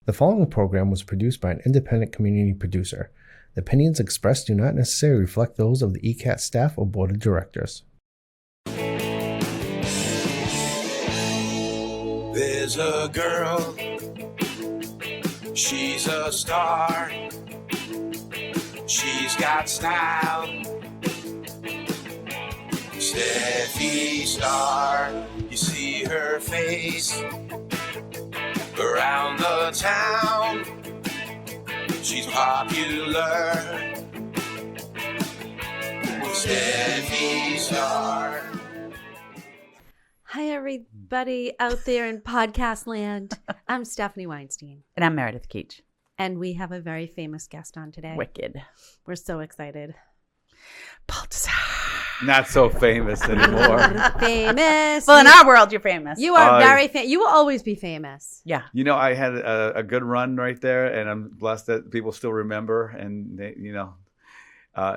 The following program was produced by an independent community producer. The opinions expressed do not necessarily reflect those of the ECAT staff or board of directors. There's a girl, she's a star, she's got style, Steffi Star, you see her face around the town, she's popular, Steffi Star. Hi, everybody out there in podcast land. I'm Stephanie Weinstein. And I'm Meredith Keach. And we have a very famous guest on today. Wicked. We're so excited. Baltazar. Not so famous anymore. Famous. Well, in our world, you're famous. You are very famous. You will always be famous. Yeah. You know, I had a good run right there, and I'm blessed that people still remember. And, they, you know,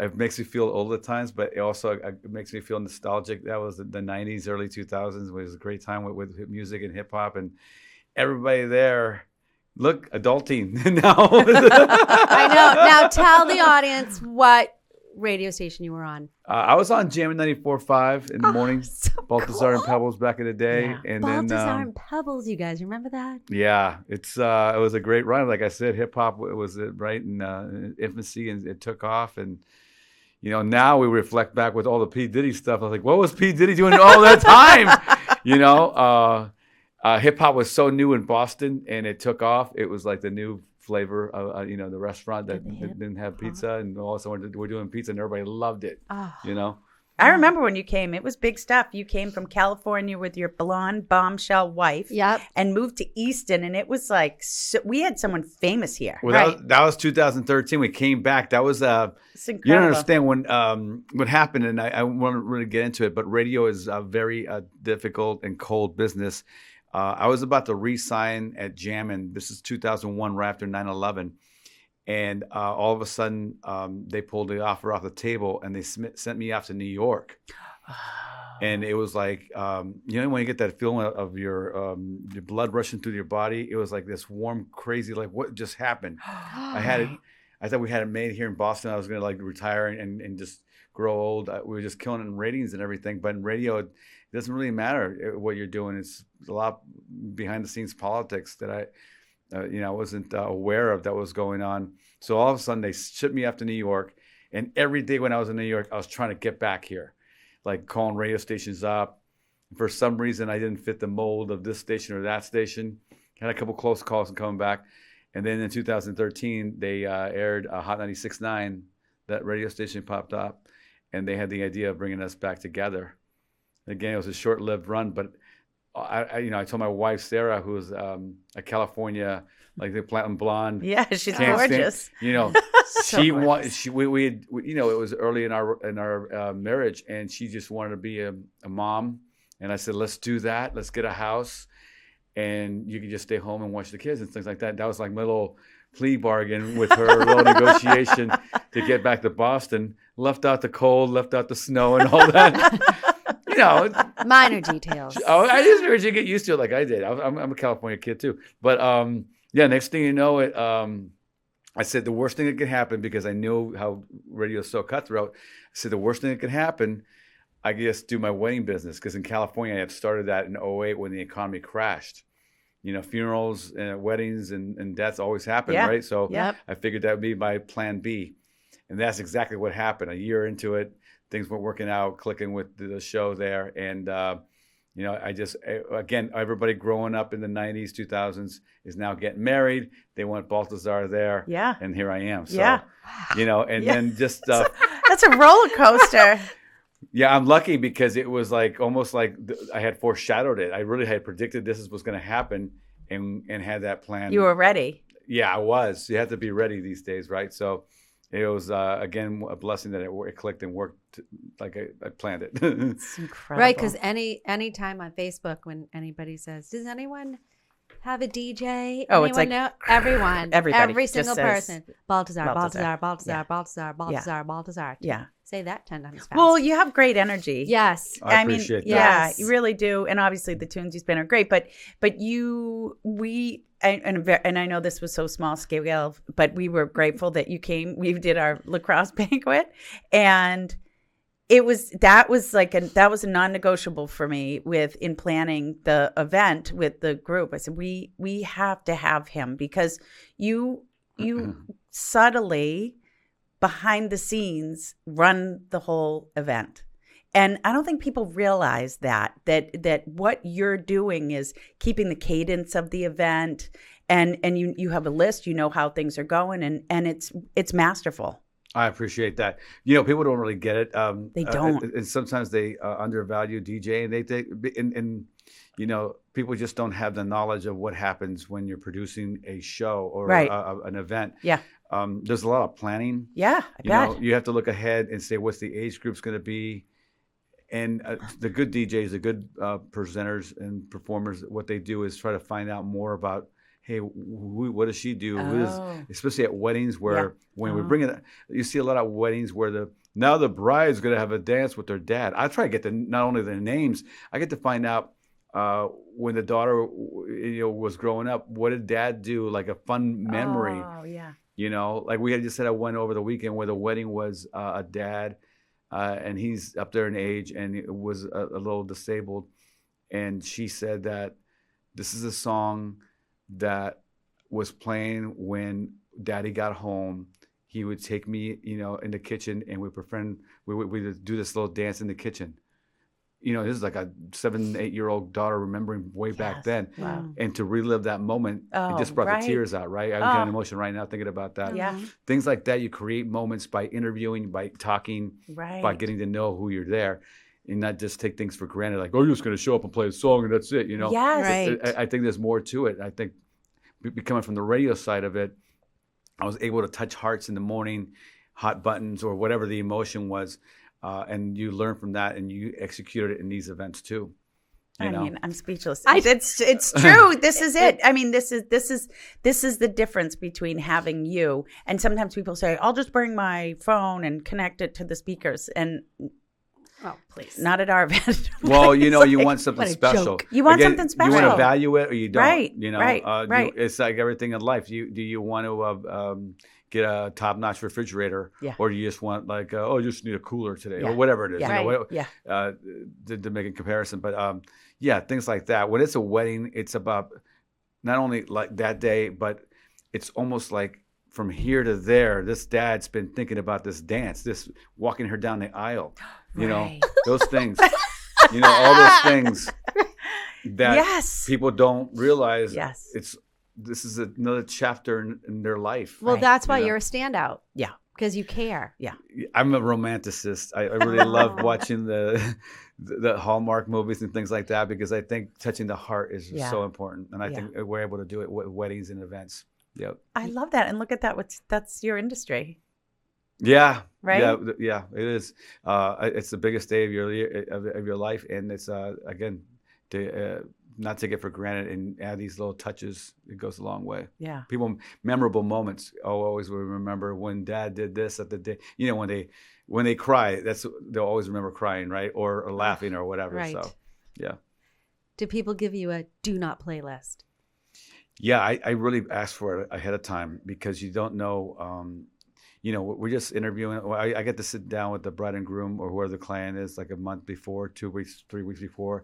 it makes me feel old at times, but it also it makes me feel nostalgic. That was the 90s, early 2000s. It was a great time with music and hip hop, and everybody there. Look, adulting now. I know. Now tell the audience what radio station you were on. I was on Jammin' 94.5 in the morning. So Baltazar cool. and Pebbles back in the day. Yeah. And Baltazar and Pebbles, you guys remember that? Yeah, it was a great run. Like I said, hip hop was right in infancy, and it took off. And you know, now we reflect back with all the P Diddy stuff. I was like, what was P Diddy doing all that time? You know, hip hop was so new in Boston, and it took off. It was like the new flavor of the restaurant that didn't have pizza, and all of a sudden we're doing pizza, and everybody loved it. Oh. You know. I remember when you came. It was big stuff. You came from California with your blonde bombshell wife. Yep. And moved to Easton, and it was like we had someone famous here. Well, Right. that was 2013. We came back. That was It's incredible. you don't understand when what happened, and I won't really get into it, but radio is a very difficult and cold business. I was about to re-sign at Jammin'. This is 2001, right after 9/11. And all of a sudden, they pulled the offer off the table, and they sent me off to New York. And it was like, when you get that feeling of your blood rushing through your body, it was like this warm, crazy, like, what just happened? I thought we had it made here in Boston. I was going to like retire and just grow old. We were just killing it in ratings and everything. But in radio, it doesn't really matter what you're doing. It's a lot behind the scenes politics that I wasn't aware of that was going on. So all of a sudden they shipped me off to New York, and every day when I was in New York, I was trying to get back here, like calling radio stations up. For some reason, I didn't fit the mold of this station or that station. Had a couple close calls and coming back. And then in 2013, they aired Hot 96.9. That radio station popped up, and they had the idea of bringing us back together. Again, it was a short-lived run, but I told my wife Sarah, who's a California, like the platinum blonde. Yeah, she's can't gorgeous. stand- you know, So she gorgeous. we had, it was early in our marriage, and she just wanted to be a mom. And I said, let's do that. Let's get a house, and you can just stay home and watch the kids and things like that. That was like my little plea bargain with her, little negotiation to get back to Boston. Left out the cold, left out the snow, and all that. Minor details. I just figured you get used to it like I did. I'm a California kid too. But next thing you know, I said the worst thing that could happen, because I knew how radio is so cutthroat. I said the worst thing that could happen, I could just do my wedding business, because in California I had started that in 2008 when the economy crashed. You know, funerals and weddings and deaths always happen, right? So Yep. I figured that would be my plan B. And that's exactly what happened. A year into it, things weren't working out, clicking with the show there. And, again, everybody growing up in the 90s, 2000s is now getting married. They want Baltazar there. Yeah. And here I am. So, Yeah. and Yeah. then just, That's a roller coaster. yeah, I'm lucky because it was like almost like I had foreshadowed it. I really had predicted this was going to happen and had that plan. You were ready. Yeah, I was. You have to be ready these days, right? So it was, again, a blessing that it clicked and worked like I planned it. It's incredible. Right, because any time on Facebook when anybody says, does anyone have a DJ? Oh, it's Anyone like know? Everyone. everybody Every just single says person. Baltazar, Baltazar, Baltazar. Baltazar, Yeah. Baltazar, Baltazar, Baltazar. Yeah. Say that 10 times fast. Well, you have great energy. yes. I mean, appreciate that. yeah, Yes. you really do. And obviously the tunes you spin are great, but and I know this was so small scale, but we were grateful that you came. We did our lacrosse banquet, and that was a non-negotiable for me in planning the event with the group. I said we have to have him because you subtly behind the scenes run the whole event. And I don't think people realize that what you're doing is keeping the cadence of the event, and you have a list, you know how things are going, and it's masterful. I appreciate that. People don't really get it. They don't. And sometimes they undervalue DJ, and they think, and people just don't have the knowledge of what happens when you're producing a show or an event. Yeah. There's a lot of planning. Yeah, I bet. You have to look ahead and say what's the age group's going to be. And the good DJs, the good presenters and performers, what they do is try to find out more about, hey, what does she do? Especially at weddings where when we bring it, you see a lot of weddings where now the bride's going to have a dance with their dad. I try to get not only their names, I get to find out when the daughter was growing up, what did dad do? Like a fun memory. Oh, yeah. Like we had just had a one over the weekend where the wedding was a dad. And he's up there in age and it was a little disabled. And she said that this is a song that was playing when daddy got home. He would take me, in the kitchen and we would do this little dance in the kitchen. This is like a 7-8-year-old daughter remembering way back then. Wow. And to relive that moment, it just brought the tears out, right? I'm getting emotional right now thinking about that. Yeah. Things like that, you create moments by interviewing, by talking, by getting to know who you're there, and not just take things for granted, like, oh, you're just going to show up and play a song and that's it, Yes. Right. I think there's more to it. I think coming from the radio side of it, I was able to touch hearts in the morning, hot buttons, or whatever the emotion was. And you learn from that, and you execute it in these events too. I mean, I'm speechless. It's true. This is it. I mean, this is the difference between having you and sometimes people say, "I'll just bring my phone and connect it to the speakers." And please, not at our event. Well, you want something special. Joke. You want something special. You want to value it or you don't. Right. Right. It's like everything in life. Do you want to get a top-notch refrigerator, or do you just want you just need a cooler today, or whatever it is, to make a comparison. But things like that. When it's a wedding, it's about not only like that day, but it's almost like from here to there. This dad's been thinking about this dance, this walking her down the aisle, those things, all those things that people don't realize. Yes. This is another chapter in their life. Well, that's why you're a standout. Yeah. Because you care. Yeah. I'm a romanticist. I really love watching the Hallmark movies and things like that because I think touching the heart is so important. And I think we're able to do it with weddings and events. Yep. I love that. And look at that. That's your industry. Yeah. Right. Yeah, it is. It's the biggest day of your life. And it's, again, to not take it for granted and add these little touches, it goes a long way. Yeah. People, memorable moments. Always will remember when dad did this at the day, when they cry, they'll always remember crying, right? Or laughing or whatever. Right. So, yeah. Do people give you a do not play list? Yeah, I really ask for it ahead of time because you don't know, we're just interviewing. I get to sit down with the bride and groom or whoever the client is like a month before, 2 weeks, 3 weeks before.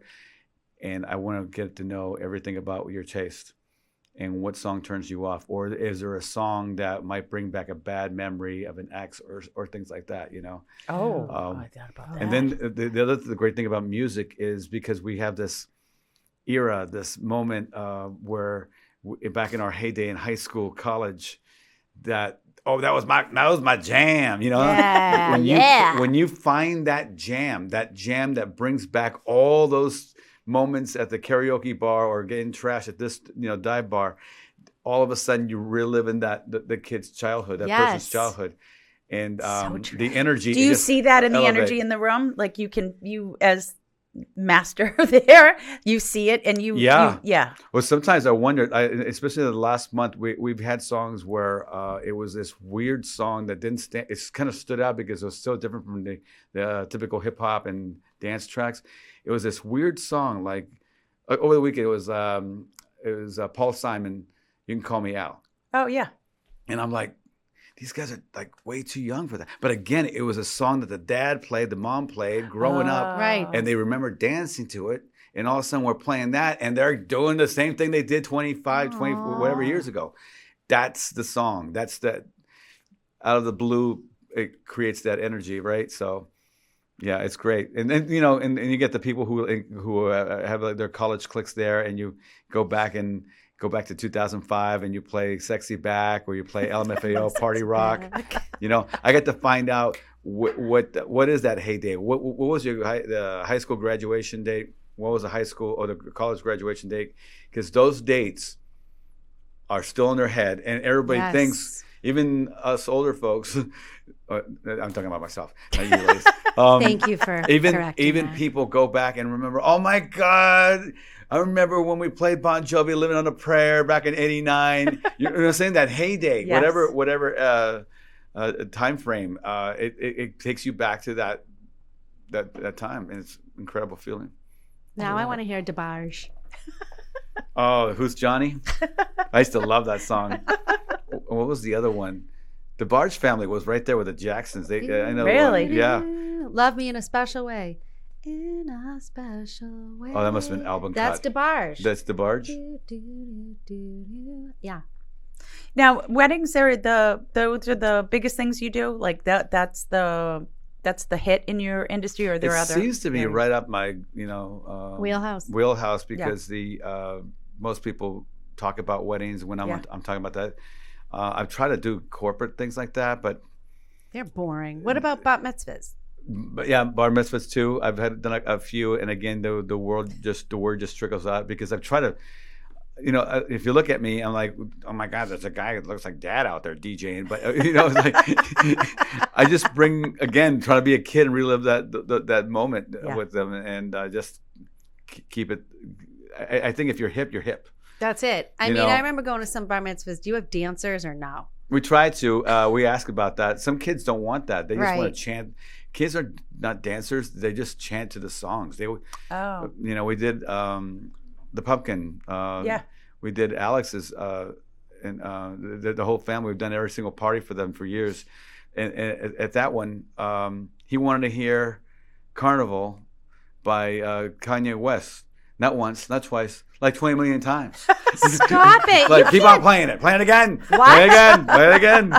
And I want to get to know everything about your taste and what song turns you off. Or is there a song that might bring back a bad memory of an ex or things like that, I thought about that. And then the great thing about music is because we have this era, this moment where back in our heyday in high school, college, that was my jam, Yeah, when you find that jam that brings back all those moments at the karaoke bar or getting trash at this dive bar, all of a sudden you reliving the kid's childhood, that person's childhood, and the energy. Do you see that in the energy in the room? Like you as master there, you see it and you Well, sometimes I wonder, especially the last month, we've had songs where it was this weird song that didn't stand. It's kind of stood out because it was so different from the typical hip hop and dance tracks. It was this weird song. Like over the weekend, it was Paul Simon You can call me Al. Oh, yeah. And I'm like, these guys are like way too young for that. But again, it was a song that the dad played, the mom played growing up. Right. And they remember dancing to it. And all of a sudden we're playing that and they're doing the same thing they did 25, 20, whatever years ago. That's the song. That's that out of the blue, it creates that energy, right? So yeah, it's great. And then, you know, and you get the people who have like their college cliques there, and you go back to 2005 and you play Sexy Back, or you play LMFAO Party Rock. You know, I get to find out what is that heyday? What was your the high school graduation date? What was the high school or the college graduation date? Because those dates are still in their head, and everybody thinks, even us older folks. I'm talking about myself. Not you, ladies. Thank you for even people go back and remember. Oh my God. I remember when we played Bon Jovi, "Living on a Prayer" back in '89. You know what I'm saying? That heyday, Yes. whatever time frame, it takes you back to that time, and it's an incredible feeling. Now I want to hear DeBarge. Oh, who's Johnny? I used to love that song. What was the other one? The Barge Family was right there with the Jacksons. I know. Really? Yeah. Love Me in a Special Way. In a special way. Oh, that must have been album That's cut. DeBarge. That's DeBarge? Yeah. Now, weddings those are the biggest things you do? Like that's the hit in your industry, or are there It other? seems to be areas? right up my, Wheelhouse. because most people talk about weddings when I'm talking about that. I've tried to do corporate things like that, but They're boring. What about bat mitzvahs? But yeah, bar mitzvahs too. I've done a few, and again, the word just trickles out, because I've tried to, you know, if you look at me, I'm like, oh my God, there's a guy that looks like Dad out there DJing. But you know, it's like I just try to be a kid and relive that moment with them, and just keep it. I think if you're hip, you're hip. That's it. I remember going to some bar mitzvahs. Do you have dancers or no? We try to. We ask about that. Some kids don't want that. They just want to chant. Kids are not dancers. They just chant to the songs. You know, we did the Pumpkin. We did Alex's, and the whole family. We've done every single party for them for years. And at that one, he wanted to hear "Carnival" by Kanye West. Not once, not twice, like 20 million times. Stop it! Like, keep on playing it. Play it again. What? Play it again. Play it again.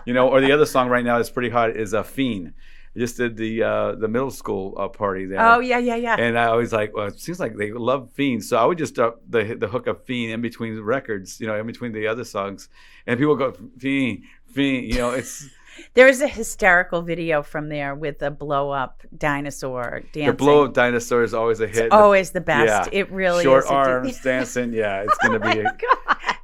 You know, or the other song right now that's pretty hot is "Fiend." I just did the middle school party there. Oh, yeah. And I was like, well, it seems like they love Fiend. So I would just start the hook of Fiend in between the records, you know, in between the other songs. And people go, Fiend, you know, it's... There is a hysterical video from there with a blow-up dinosaur dancing. The blow-up dinosaur is always a hit. It's always the best. Yeah. It really Short is. Short arms dancing. Yeah, it's going to be...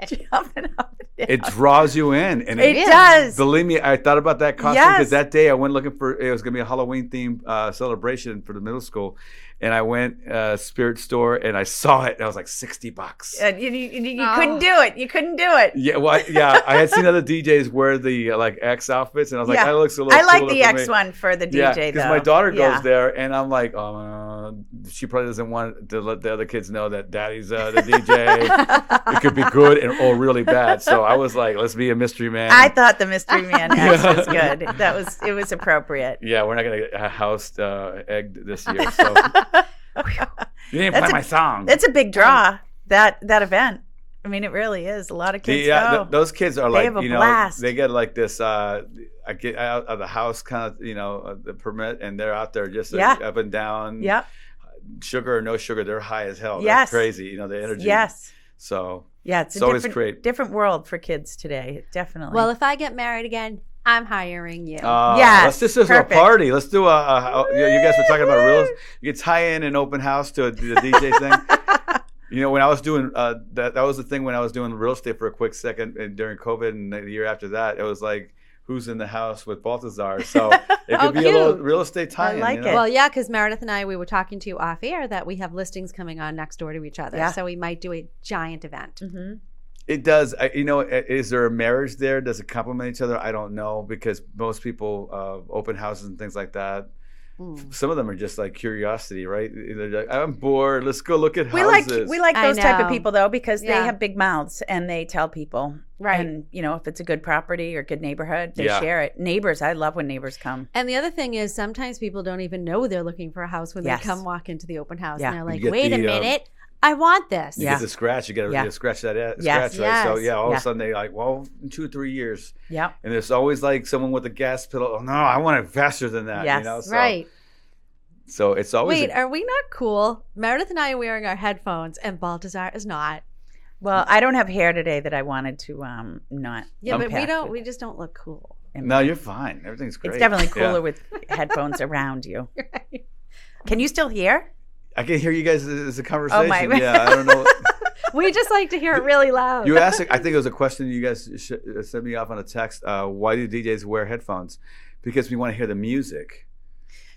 Jumping up and down. It draws you in. And it does. Believe me, I thought about that costume because that day I went looking for... It was going to be a Halloween-themed celebration for the middle school. And I went Spirit store and I saw it and I was like $60. And you couldn't do it. You couldn't do it. Yeah, well, I had seen other DJs wear the like X outfits and I was like, that looks a little. I like the X one for the DJ though. Because my daughter goes there and I'm like, she probably doesn't want to let the other kids know that Daddy's the DJ. It could be good or really bad. So I was like, let's be a mystery man. I thought the mystery man X was good. It was appropriate. Yeah, we're not gonna get housed egged this year. So. You didn't play my song. It's a big draw, that event. I mean, it really is. A lot of kids go. Those kids are like, you know, blast. they get like this, I get out of the house kind of, you know, the permit, and they're out there just up and down. Yep. Sugar or no sugar, they're high as hell. Yes. That's crazy, you know, the energy. Yes. So, yeah, it's always great. Different world for kids today, definitely. Well, if I get married again, I'm hiring you. Let's just do a party. Let's do you guys were talking about real. You could tie in an open house to the DJ thing. You know, when I was doing that was the thing when I was doing real estate for a quick second and during COVID, and the year after that, it was like, who's in the house with Baltazar? So it could be a little real estate tie-in. I like it. Well, yeah, because Meredith and I, we were talking to you off air that we have listings coming on next door to each other. Yeah. So we might do a giant event. Mm-hmm. It does. You know, is there a marriage there? Does it complement each other? I don't know, because most people open houses and things like that. Some of them are just like curiosity, right? They're like, I'm bored. Let's go look at houses. We like those type of people though, because they have big mouths and they tell people. Right. And if it's a good property or good neighborhood, they share it. Neighbors, I love when neighbors come. And the other thing is sometimes people don't even know they're looking for a house when they come walk into the open house. Yeah. And they're like, wait a minute. I want this. You get the scratch. You got to scratch that scratch, right? So all of a sudden they're like, well, in 2 or 3 years. Yeah. And there's always like someone with a gas pedal. Oh, no, I want it faster than that. Yes. So, right. So it's always. Wait, are we not cool? Meredith and I are wearing our headphones, and Baltazar is not. Well, I don't have hair today that I wanted to not. Yeah, but we don't. We just don't look cool. No, you're fine. Everything's great. It's definitely cooler with headphones around you. Right. Can you still hear? I can hear you guys as a conversation. Oh my! Yeah, I don't know. We just like to hear it really loud. You asked. I think it was a question you guys sent me off on a text. Why do DJs wear headphones? Because we want to hear the music.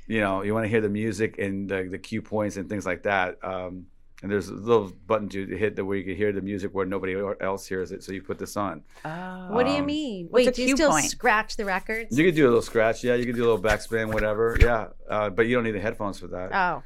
You want to hear the music and the cue points and things like that. And there's a little button to hit where you can hear the music where nobody else hears it. So you put this on. Oh. What do you mean? What's Wait, a do you cue still point? scratch the records? You could do a little scratch. Yeah, you could do a little backspin, whatever. Yeah, but you don't need the headphones for that. Oh.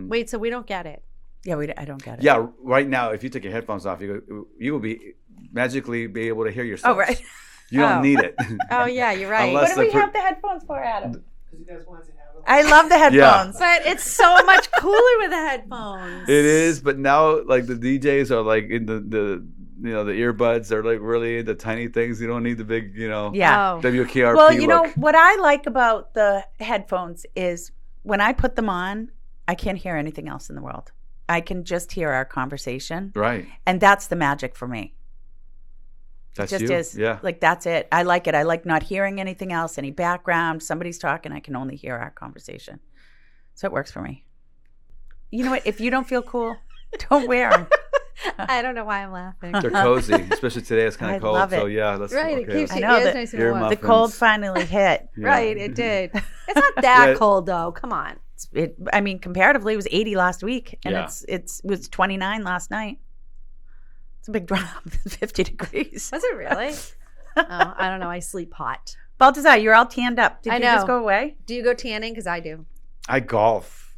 Wait, so we don't get it. Yeah, I don't get it. Yeah, right now, if you take your headphones off, you will be magically be able to hear yourself. Oh, right. You don't need it. Oh, yeah, you're right. What do we have the headphones for, Adam? Because you guys wanted to have them. I love the headphones. But it's so much cooler with the headphones. It is, but now like the DJs are like in the earbuds. They're like really into tiny things. You don't need the big WKRP. Well, what I like about the headphones is when I put them on, I can't hear anything else in the world. I can just hear our conversation. Right. And that's the magic for me. That's it just you. is. Yeah. Like, that's it. I like it. I like not hearing anything else, any background. Somebody's talking, I can only hear our conversation. So it works for me. You know what? If you don't feel cool, don't wear them. I don't know why I'm laughing. They're cozy, especially today. It's kind of cold. love it. So yeah, that's right. okay. It keeps I your know ears that nice and ear warm. muffins. The cold finally hit. Yeah. Right, it did. It's not that cold though. Come on. Comparatively, it was 80 last week, and Yeah. it was 29 last night. It's a big drop, 50 degrees. Was it really? Oh, I don't know. I sleep hot. Baltazar, you're all tanned up. Did I you know. just go away? Do you go tanning? Because I do. I golf.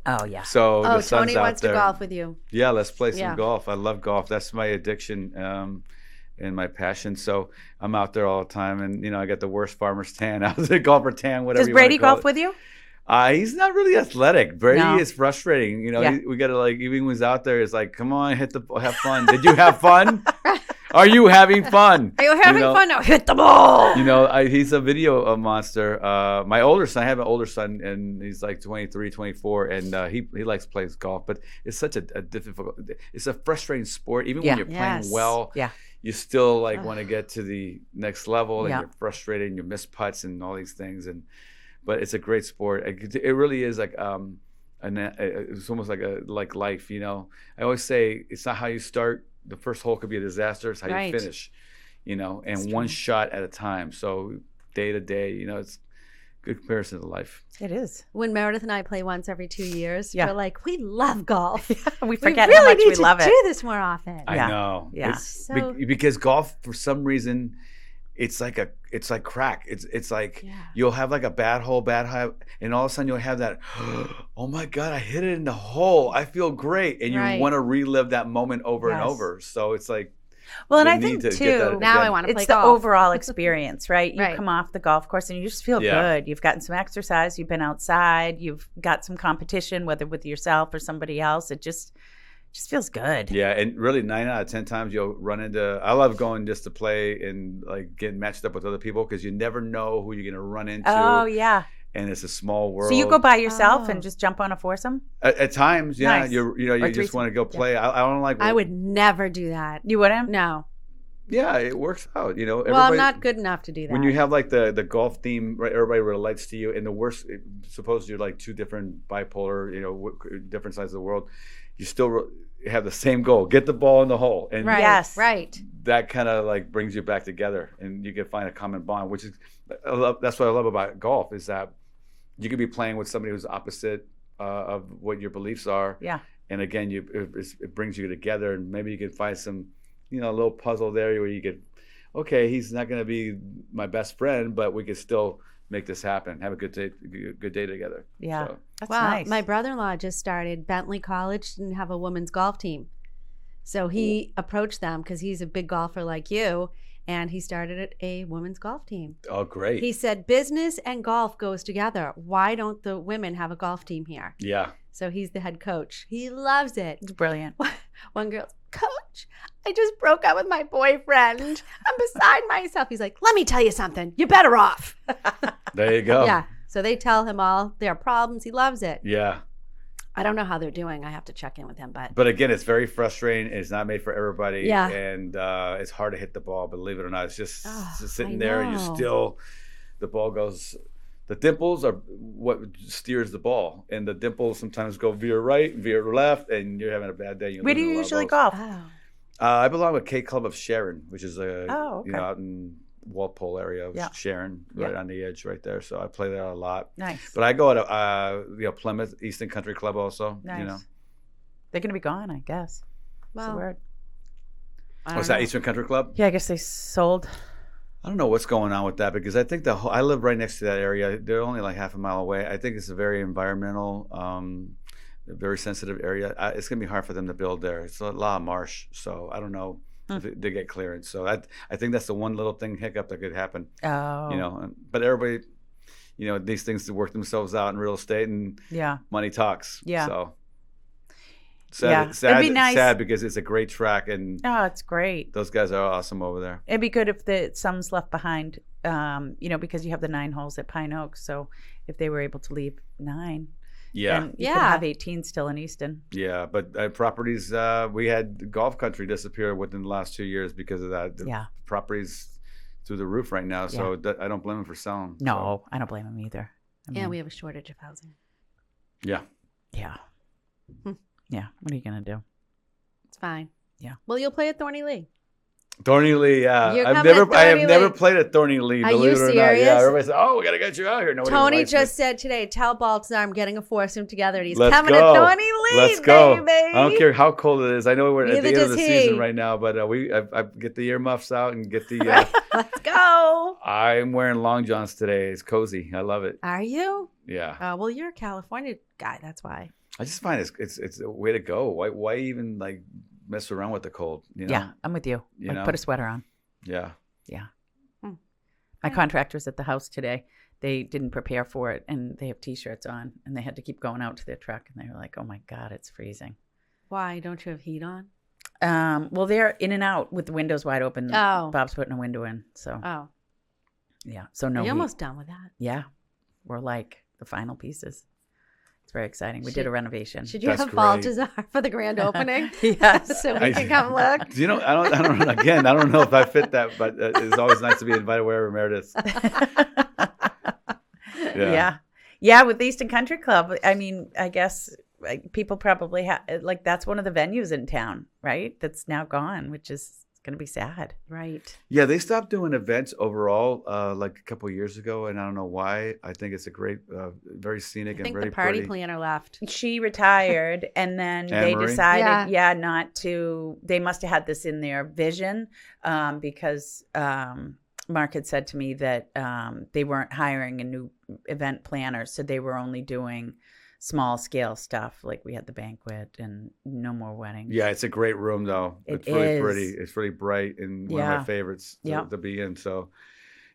Oh, yeah. So the sun's Tony out wants there. to golf with you. Yeah, let's play some Yeah. golf. I love golf. That's my addiction and my passion. So I'm out there all the time, and I got the worst farmer's tan. I was a golfer tan, whatever. Does Brady golf with you? He's not really athletic. Brady No. is frustrating. Yeah. We got to even when he's out there, it's like, come on, have fun. Did you have fun? Are you having fun? Are you having fun now? Hit the ball. He's a video monster. My older son, I have an older son, and he's like 23, 24, and he likes playing golf. But it's such a difficult, it's a frustrating sport. Even when you're playing well, you still want to get to the next level, and you're frustrated, and you miss putts and all these things. But it's a great sport. It really is like it's almost like life. I always say it's not how you start. The first hole could be a disaster. It's how you finish, and one shot at a time. So day to day, it's good comparison to life. It is. When Meredith and I play once every 2 years, we're like, we love golf. We forget we really how much need we to love it. do this more often. I know. Yeah. Because golf, for some reason, it's like crack. It's like you'll have like a bad hole, and all of a sudden you'll have that, oh my God, I hit it in the hole. I feel great. And you want to relive that moment over and over. So it's like, well, and I think too, now I want to play golf. It's the overall experience, right? You Right. come off the golf course and you just feel good. You've gotten some exercise. You've been outside. You've got some competition, whether with yourself or somebody else. It just feels good. Yeah, and really 9 out of 10 times you'll run into. I love going just to play and like getting matched up with other people because you never know who you're gonna run into. Oh yeah. And it's a small world. So you go by yourself and just jump on a foursome? At times, yeah. Nice. You just want to go play. I don't like. I would never do that. You wouldn't? No. Yeah, it works out. Well, I'm not good enough to do that. When you have like the golf theme, right, everybody relates to you. And the worst, suppose you're like two different bipolar, different sides of the world, you still have the same goal: get the ball in the hole. And right. Yes. Right. That kind of like brings you back together, and you can find a common bond. Which is, that's what I love about golf is that you could be playing with somebody who's opposite of what your beliefs are. Yeah. And again, it brings you together, and maybe you can find some, a little puzzle there where you could okay, he's not going to be my best friend, but we could still make this happen. Have a good day together. Yeah, so. That's well, nice. My brother-in-law just started Bentley College and have a women's golf team. So he approached them because he's a big golfer like you, and he started a women's golf team. Oh, great. He said business and golf goes together. Why don't the women have a golf team here? Yeah. So he's the head coach. He loves it. It's brilliant. One girl's, Coach, I just broke up with my boyfriend. I'm beside myself. He's like, let me tell you something. You're better off. There you go. Yeah. So they tell him all their problems. He loves it. Yeah. I don't know how they're doing. I have to check in with him. But again, it's very frustrating. It's not made for everybody. Yeah. And it's hard to hit the ball, believe it or not. It's just sitting I there and know. the ball goes. The dimples are what steers the ball. And the dimples sometimes go veer right, veer left, and you're having a bad day. Where do you usually golf? golf? Oh. I belong with K Club of Sharon, which is okay. out in Walpole area of Sharon, right on the edge right there. So I play there a lot. Nice. But I go to Plymouth, Easton Country Club also. Nice. They're going to be gone, I guess. That's the word. Was that Eastern Country Club? Yeah, I guess they sold. I don't know what's going on with that because I think I live right next to that area. They're only like half a mile away. I think it's a very environmental, very sensitive area. It's going to be hard for them to build there. It's a lot of marsh, so I don't know if they get clearance. So I think that's the one little hiccup that could happen. Oh. But everybody, these things to work themselves out in real estate, and money talks. Yeah. So. It'd be nice. Sad because it's a great track, and it's great. Those guys are awesome over there. It'd be good if some's left behind, because you have the 9 holes at Pine Oaks. So if they were able to leave 9, and you could have 18 still in Easton. Yeah, but properties, we had golf country disappear within the last 2 years because of that. The properties through the roof right now, so I don't blame them for selling. No, I don't blame them either. And we have a shortage of housing. Yeah. Yeah. Yeah, what are you going to do? It's fine. Yeah. Well, you'll play at Thorny Lee. Thorny Lee, yeah. I have never played at Thorny Lee. Are you serious? Yeah, everybody said, "Oh, we got to get you out here." Nobody Tony just said today, tell Baltazar I'm getting a foursome together, and he's Let's coming go. to Thorny Lee, Let's go. baby. I don't care how cold it is. I know we're at the Neither end of does the he. season right now, but I get the earmuffs out and get the. Let's go. I'm wearing long johns today. It's cozy. I love it. Are you? Yeah. Well, you're a California guy. That's why. I just find it's a way to go. Why even like mess around with the cold? Yeah, I'm with you. Put a sweater on. Yeah. Yeah. My contractors at the house today, they didn't prepare for it, and they have T-shirts on, and they had to keep going out to their truck, and they were like, "Oh my God, it's freezing." Why don't you have heat on? Well, they're in and out with the windows wide open. Oh. Bob's putting a window in, so. Oh. Yeah. So no. You're almost done with that. Yeah, we're like the final pieces. It's very exciting. We did a renovation. Should you have Baltazar for the grand opening? Yes. So we can come look. I don't know if I fit that, but it's always nice to be invited wherever Meredith. Yeah, with the Easton Country Club. I mean, I guess people probably have, that's one of the venues in town, right? That's now gone, which is going to be sad. Right. Yeah, they stopped doing events overall like a couple of years ago, and I don't know why. I think it's a great, very scenic and very pretty. I think the party planner left. She retired, and then they decided, not to. They must have had this in their vision because Mark had said to me that they weren't hiring a new event planner, so they were only doing small scale stuff. Like we had the banquet and no more weddings. Yeah, it's a great room though. It's really pretty. It's really bright and one of my favorites to be in. So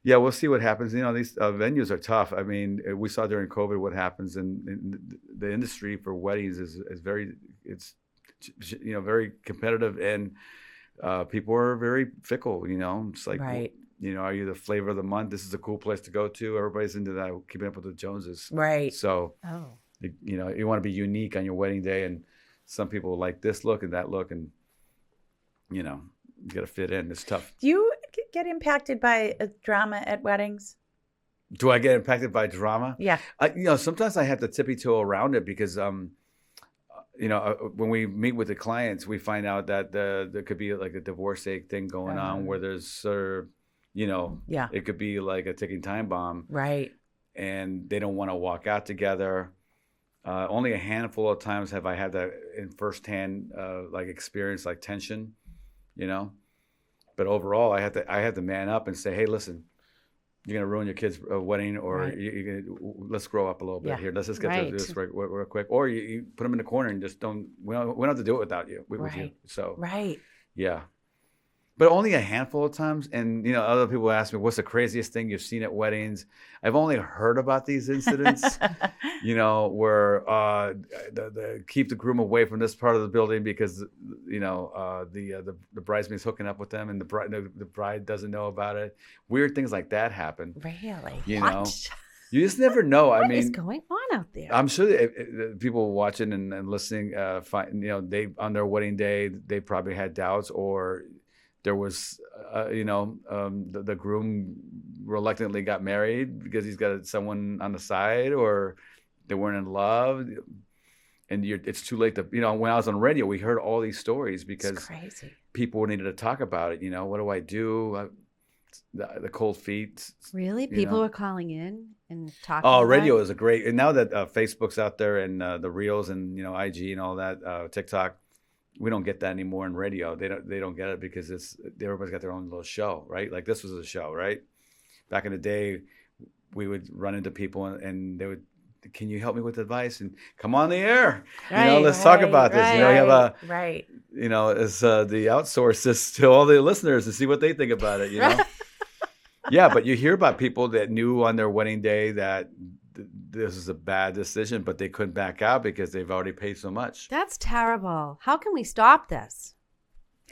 yeah, we'll see what happens. These venues are tough. I mean, we saw during COVID what happens in the industry for weddings is very, it's very competitive, and people are very fickle. It's like, are you the flavor of the month? This is a cool place to go to. Everybody's into that, keeping up with the Joneses. Right. So you want to be unique on your wedding day, and some people like this look and that look, and you got to fit in. It's tough. Do you get impacted by drama at weddings? Do I get impacted by drama? Yeah. Sometimes I have to tippy toe around it because when we meet with the clients, we find out that there could be like a divorce thing going on where there's it could be like a ticking time bomb. Right. And they don't want to walk out together. Only a handful of times have I had that in firsthand experience, like tension, But overall, I had to man up and say, hey, listen, you're gonna ruin your kid's wedding, or let's grow up a little bit here. Let's just get through this real quick. Or you put them in the corner and just don't. We don't have to do it without you. With you. So yeah. But only a handful of times. And, other people ask me, what's the craziest thing you've seen at weddings? I've only heard about these incidents, where the keep the groom away from this part of the building because, the bridesmaid's hooking up with them and the bride doesn't know about it. Weird things like that happen. Really? What? You just never know. What is going on out there? I'm sure that people watching and listening, they on their wedding day, they probably had doubts, or there was, the groom reluctantly got married because he's got someone on the side, or they weren't in love. And it's too late to, when I was on radio, we heard all these stories because people needed to talk about it. What do I do? The cold feet. Really? People were calling in and talking. Oh, radio is a great, and now that Facebook's out there and the Reels and, IG and all that, TikTok, we don't get that anymore in radio. They don't get it because everybody's got their own little show, right? Like this was a show, right? Back in the day, we would run into people and they would, can you help me with advice? And come on the air, let's talk about this. You have it's the outsource this to all the listeners to see what they think about it. Yeah, but you hear about people that knew on their wedding day that this is a bad decision, but they couldn't back out because they've already paid so much. That's terrible. How can we stop this?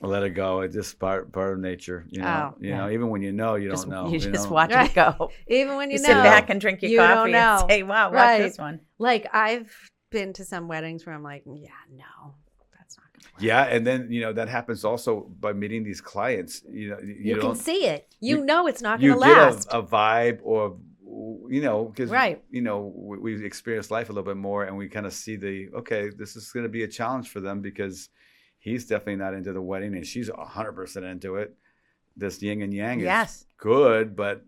Let it go. It's just part of nature. Even when you know, you don't know. You just watch it go. Even when you know. Sit back and drink your coffee and say, wow, watch this one. Like I've been to some weddings where I'm like, yeah, no, that's not going to work. Yeah, and then, that happens also by meeting these clients. You can see it. It's not going to last. You get a vibe or, because, we experience life a little bit more and we kind of see this is going to be a challenge for them because he's definitely not into the wedding and she's 100% into it. This yin and yang is good, but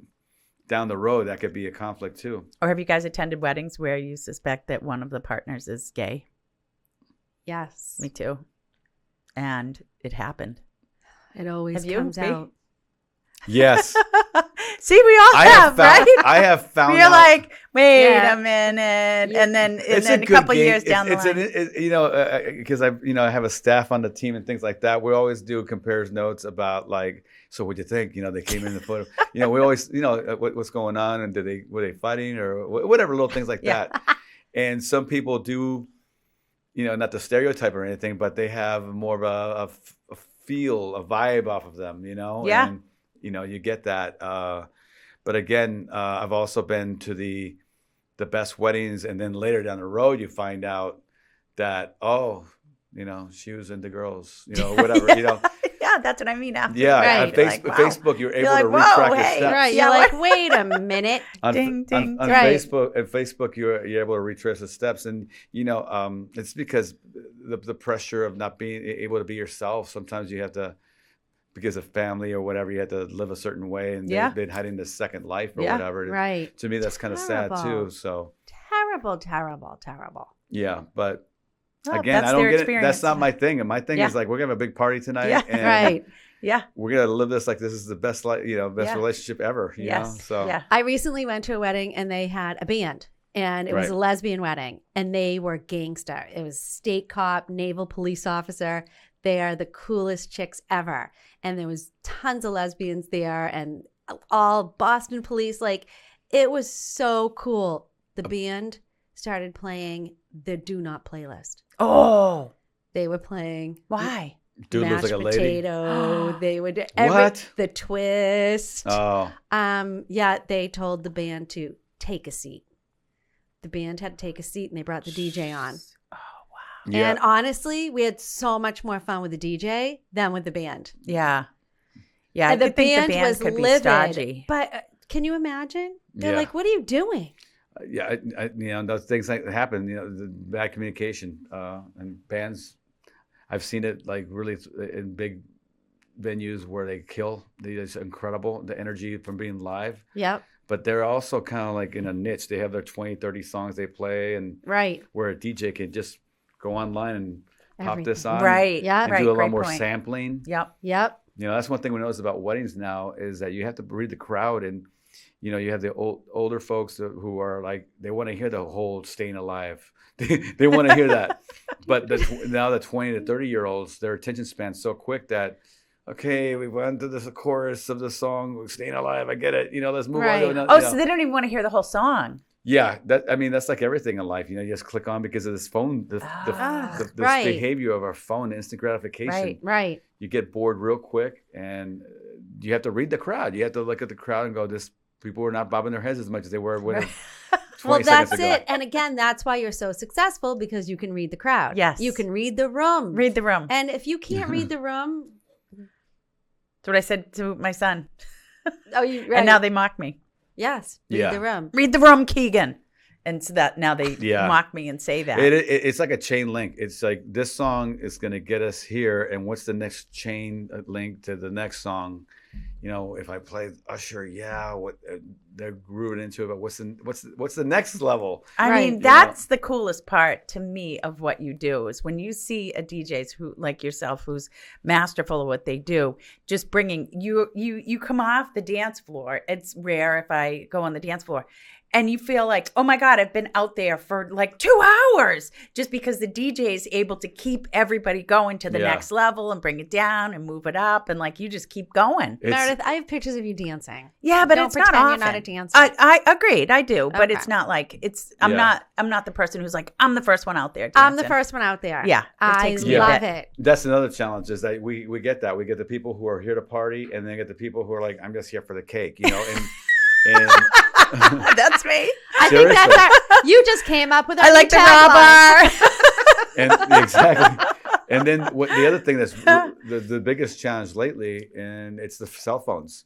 down the road, that could be a conflict too. Or have you guys attended weddings where you suspect that one of the partners is gay? Yes. Me too. And it happened. It always comes out. Yes. See, we all have, right? I have found You're like, wait a minute. And then a couple years down the line. Because I have a staff on the team and things like that. We always do compares notes about like, so what'd you think? They came in the photo. We always, what's going on and were they fighting or whatever, little things like that. And some people do, not the stereotype or anything, but they have more of a feel, a vibe off of them, Yeah. And, you get that. But again, I've also been to the best weddings, and then later down the road, you find out that she was into girls, whatever, Yeah, that's what I mean. After. Yeah, on Facebook, you're able to retrack your steps. Right, you're like, wait a minute. Ding, ding. On Facebook, you're able to retrace the steps, and it's because the pressure of not being able to be yourself. Sometimes you have to. Because of family or whatever, you had to live a certain way, and they'd had in this second life or whatever. Right. To me, that's kind of sad too. So terrible. Yeah, but again, I don't get it. That's not my thing. And my thing is like, we're gonna have a big party tonight. Yeah. And right. Yeah. We're gonna live this like this is the best relationship ever. You know? So I recently went to a wedding and they had a band. And it was a lesbian wedding, and they were gangster. It was state cop, naval police officer. They are the coolest chicks ever. And there was tons of lesbians there and all Boston police. Like, it was so cool. The band started playing the Do Not playlist. Oh. They were playing. Why? Dude looks like a lady. Potato. They would the twist. Oh. They told the band to take a seat. The band had to take a seat, and they brought the DJ on. Oh, wow. Yeah. And honestly, we had so much more fun with the DJ than with the band. Yeah. Yeah, and I think the band was could livid. Be stodgy. But can you imagine? They're like, what are you doing? Those things like happen, the bad communication and bands. I've seen it like really in big venues where they kill. It's incredible, the energy from being live. Yep. But they're also kind of like in a niche. They have their 20, 30 songs they play, and where a DJ can just go online and pop this on. Right. Yeah. And do a lot more sampling. Yep. Yep. That's one thing we notice about weddings now is that you have to read the crowd, and you have the older folks who are like, they want to hear the whole staying alive. They want to hear that. But now the 20 to 30-year-olds, their attention span's so quick that, okay, we went to the chorus of the song, staying alive. I get it. Let's move on. So they don't even want to hear the whole song. Yeah, that's like everything in life. You just click on because of this phone, this behavior of our phone, instant gratification. Right. You get bored real quick, and you have to read the crowd. You have to look at the crowd and go, people are not bobbing their heads as much as they were when 20 seconds ago. It. And again, that's why you're so successful, because you can read the crowd. Yes. You can read the room. Read the room. And if you can't read the room. That's what I said to my son. Right. And now they mock me. Yes. Read the room. Read the room, Keegan. And so that now they mock me and say that. It's like a chain link. It's like this song is going to get us here, and what's the next chain link to the next song? If I play Usher, what they're grooving into it. But what's the next level? I mean, that's the coolest part to me of what you do is when you see a DJ who like yourself, who's masterful of what they do, just bringing you come off the dance floor. It's rare if I go on the dance floor. And you feel like, oh my God, I've been out there for like 2 hours just because the DJ is able to keep everybody going to the next level and bring it down and move it up. And like, you just keep going. Meredith, I have pictures of you dancing. Yeah, but it's not often. You're not a dancer. I agreed. I do. But it's not like I'm not the person who's like, I'm the first one out there dancing. I'm the first one out there. Yeah. I love it. That's another challenge is that we get that. We get the people who are here to party, and then get the people who are like, I'm just here for the cake, and that's me. I think that's you just came up with our I like the raw bar. And exactly. And then the other thing that's the biggest challenge lately, and it's the cell phones.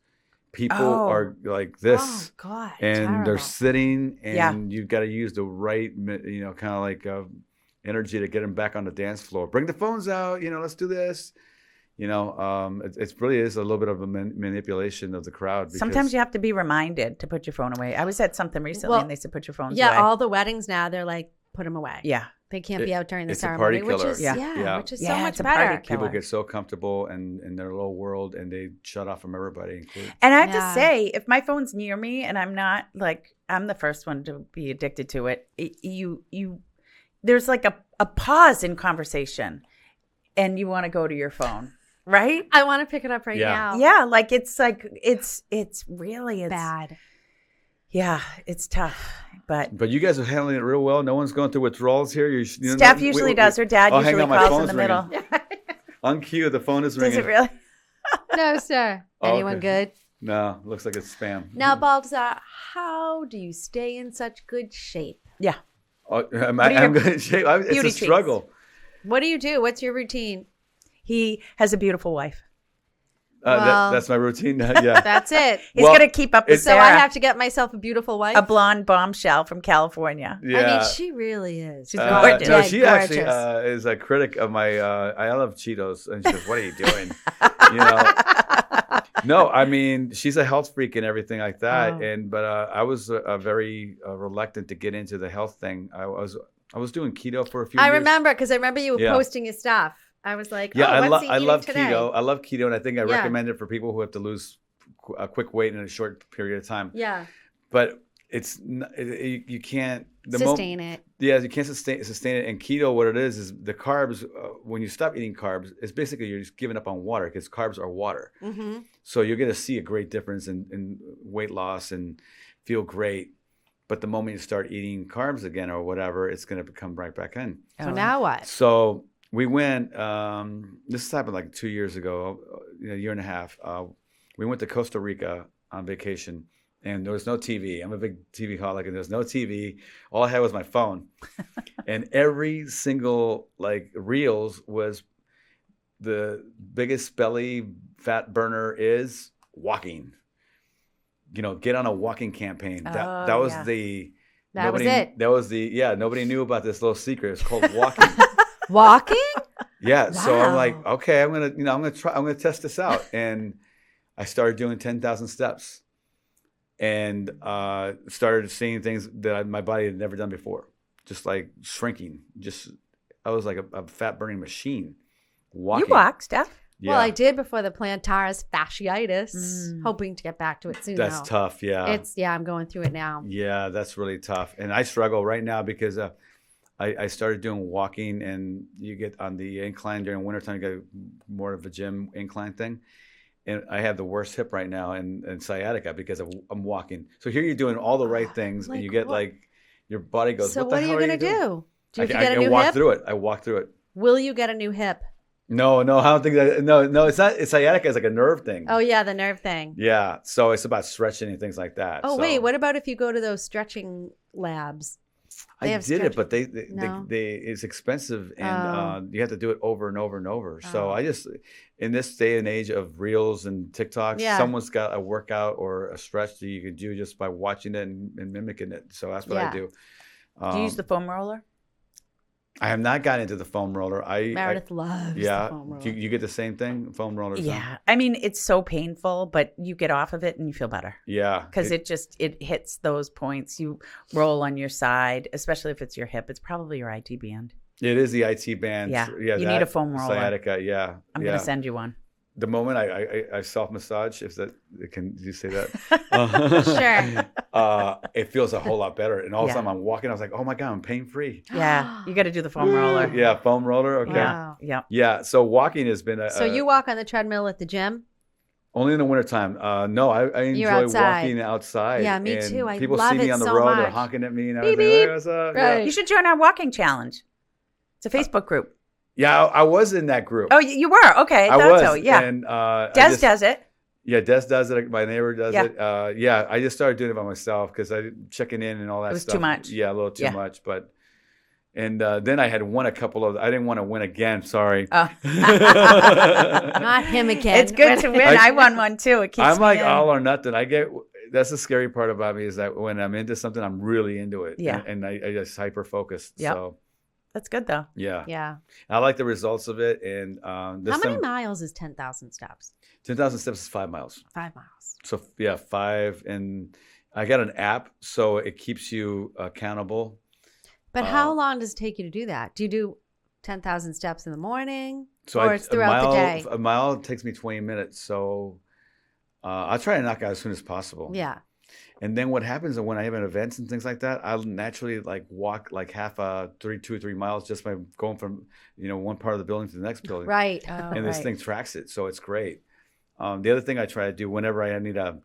People are like this, God, and terrible. They're sitting, and you've got to use the right, kind of like energy to get them back on the dance floor. Bring the phones out, let's do this. It really is a little bit of a manipulation of the crowd. Sometimes you have to be reminded to put your phone away. I was at something recently and they said, put your phones away. Yeah, all the weddings now, they're like, put them away. Yeah. They can't be out during the it's ceremony, a party killer. which is so much it's a better. party killer. People get so comfortable in their little world, and they shut off from everybody. And I have to say, if my phone's near me and I'm not like, I'm the first one to be addicted to it, there's like a pause in conversation and you want to go to your phone. Right? I want to pick it up right now. Yeah, it's really bad. Yeah, it's tough. But you guys are handling it real well. No one's going through withdrawals here. Steph usually does. Her dad usually calls in the middle. On cue, the phone is ringing. Does it really? No, sir. Anyone good? No, looks like it's spam. Now, Baltazar, how do you stay in such good shape? Yeah. I'm good in shape. It's a struggle. What do you do? What's your routine? He has a beautiful wife. That's my routine. Yeah, that's it. He's going to keep up with Sarah. So I have to get myself a beautiful wife? A blonde bombshell from California. Yeah. I mean, she really is. She's gorgeous. No, she actually is a critic of my, I love Cheetos. And she goes, what are you doing? No, I mean, she's a health freak and everything like that. But I was very reluctant to get into the health thing. I was doing keto for a few years. I remember, because I remember you were posting your stuff. I was like, I love today? Keto. I love keto, and I think I recommend it for people who have to lose a quick weight in a short period of time. Yeah. But you can't sustain it. Yeah, you can't sustain it. And keto, what it is the carbs. When you stop eating carbs, it's basically you're just giving up on water, because carbs are water. Mm-hmm. So you're going to see a great difference in weight loss and feel great. But the moment you start eating carbs again or whatever, it's going to come right back in. So now what? So we went, this happened like 2 years ago, a year and a half. We went to Costa Rica on vacation, and there was no TV. I'm a big TV holic, and there's no TV. All I had was my phone. And every single reels was the biggest belly fat burner is walking. Get on a walking campaign. That was the... That was it. That was nobody knew about this little secret. It's called walking. Walking? Yeah. Wow. So I'm like, okay, I'm gonna test this out. And I started doing 10,000 steps, and started seeing things that my body had never done before. Just like shrinking. I was like a fat burning machine. Walking. You walk, Steph? Yeah. Well, I did before the plantar fasciitis, hoping to get back to it soon. That's tough. Yeah. I'm going through it now. Yeah, that's really tough. And I struggle right now because I started doing walking, and you get on the incline during wintertime, you get more of a gym incline thing. And I have the worst hip right now and sciatica because I'm walking. So here you're doing all the right things, and you get your body goes, so what the hell are you going to do? Do you I get a new walk hip? through it. I walk through it. Will you get a new hip? No, I don't think that. No, it's not. It's sciatica. It's like a nerve thing. Oh, yeah, the nerve thing. Yeah. So it's about stretching and things like that. Oh, so. wait. What about if you go to those stretching labs? I did it, but they it's expensive, and you have to do it over and over and over. So I just, in this day and age of reels and TikToks, someone's got a workout or a stretch that you can do just by watching it and mimicking it. So that's what I do. Do you use the foam roller? I have not gotten into the foam roller. Meredith loves the foam roller. You get the same thing, foam roller? Yeah. I mean, it's so painful, but you get off of it and you feel better. Yeah. Because it hits those points. You roll on your side, especially if it's your hip. It's probably your IT band. It is the IT band. Yeah. You need a foam roller. Sciatica, yeah. I'm going to send you one. The moment I self-massage, can you say that? Sure. It feels a whole lot better. And all of a sudden I'm walking, I was like, oh my God, I'm pain-free. Yeah. You got to do the foam roller. Yeah, foam roller. Okay. Wow. Yeah. Yeah. So walking has been So you walk on the treadmill at the gym? Only in the wintertime. No, I enjoy walking outside. Yeah, me too. I people love see me it on the so road, much. they're honking at me, and I was Beep, like, hey, beep. what's up? Right. Yeah. You should join our walking challenge. It's a Facebook group. Yeah, I was in that group. Oh, you were? Okay. I was. So. Yeah. And, Des does it. Yeah, Des does it. My neighbor does it. Yeah, I just started doing it by myself because I checking in and all that stuff. It was too much. Yeah, a little too much. But then I had won a couple of. I didn't want to win again. Sorry. Not him again. It's good to win. I won one too. It keeps I'm me like in. all or nothing. That's the scary part about me is that when I'm into something, I'm really into it. Yeah. And I just hyper focused. Yep. So. That's good though. Yeah. Yeah. I like the results of it. And how many miles is 10,000 steps? 10,000 steps is 5 miles. 5 miles. So yeah, 5. And I got an app, so it keeps you accountable. But how long does it take you to do that? Do you do 10,000 steps in the morning or it's throughout the day? A mile takes me 20 minutes. So I'll try to knock out as soon as possible. Yeah. And then what happens is when I have events and things like that, I'll naturally walk half 2 or 3 miles just by going from one part of the building to the next building. Right. And this thing tracks it, so it's great. The other thing I try to do whenever I need to,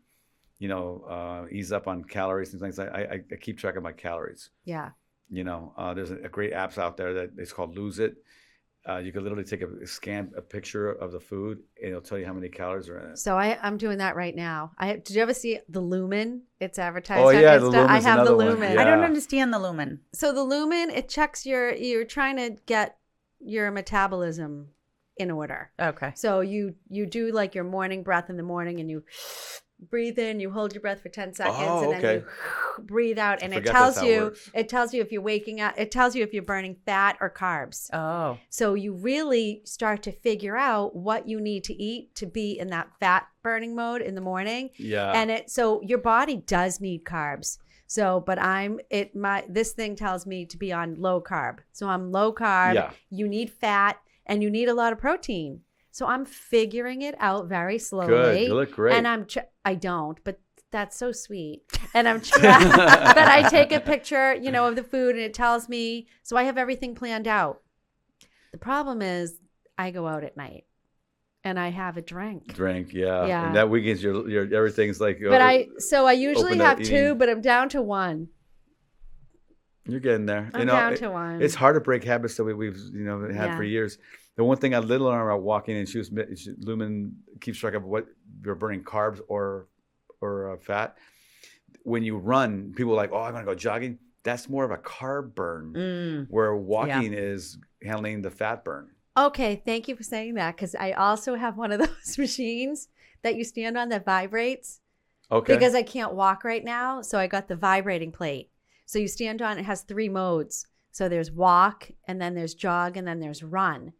ease up on calories and things, I keep track of my calories. Yeah. There's a great apps out there that it's called Lose It. You can literally take a picture of the food, and it'll tell you how many calories are in it. So I'm doing that right now. Did you ever see the Lumen? It's advertised. Oh yeah, the Lumen. I have the Lumen. Yeah. I don't understand the Lumen. So the Lumen, it checks you're trying to get your metabolism in order. Okay. So you do like your morning breath in the morning, and you breathe in, you hold your breath for 10 seconds, and then you breathe out, and it tells you if you're waking up, it tells you if you're burning fat or carbs. Oh. So you really start to figure out what you need to eat to be in that fat burning mode in the morning. Yeah. And so your body does need carbs. So, but this thing tells me to be on low carb. So I'm low carb. Yeah. You need fat and you need a lot of protein. So I'm figuring it out very slowly. Good. You look great. And I don't, but that's so sweet. And I'm trying, but I take a picture, of the food, and it tells me. So I have everything planned out. The problem is, I go out at night, and I have a drink. Yeah. Yeah. And that weekend's your everything's like. But I usually have 2, but I'm down to 1. You're getting there. I'm down to 1. It's hard to break habits that we've had for years. The one thing I did learn about walking, and Lumen keeps track of what you're burning, carbs or fat. When you run, people are like, oh, I'm going to go jogging. That's more of a carb burn, where walking is handling the fat burn. Okay, thank you for saying that, because I also have one of those machines that you stand on that vibrates. Okay. Because I can't walk right now, so I got the vibrating plate. So you stand on, it has 3 modes. So there's walk, and then there's jog, and then there's run.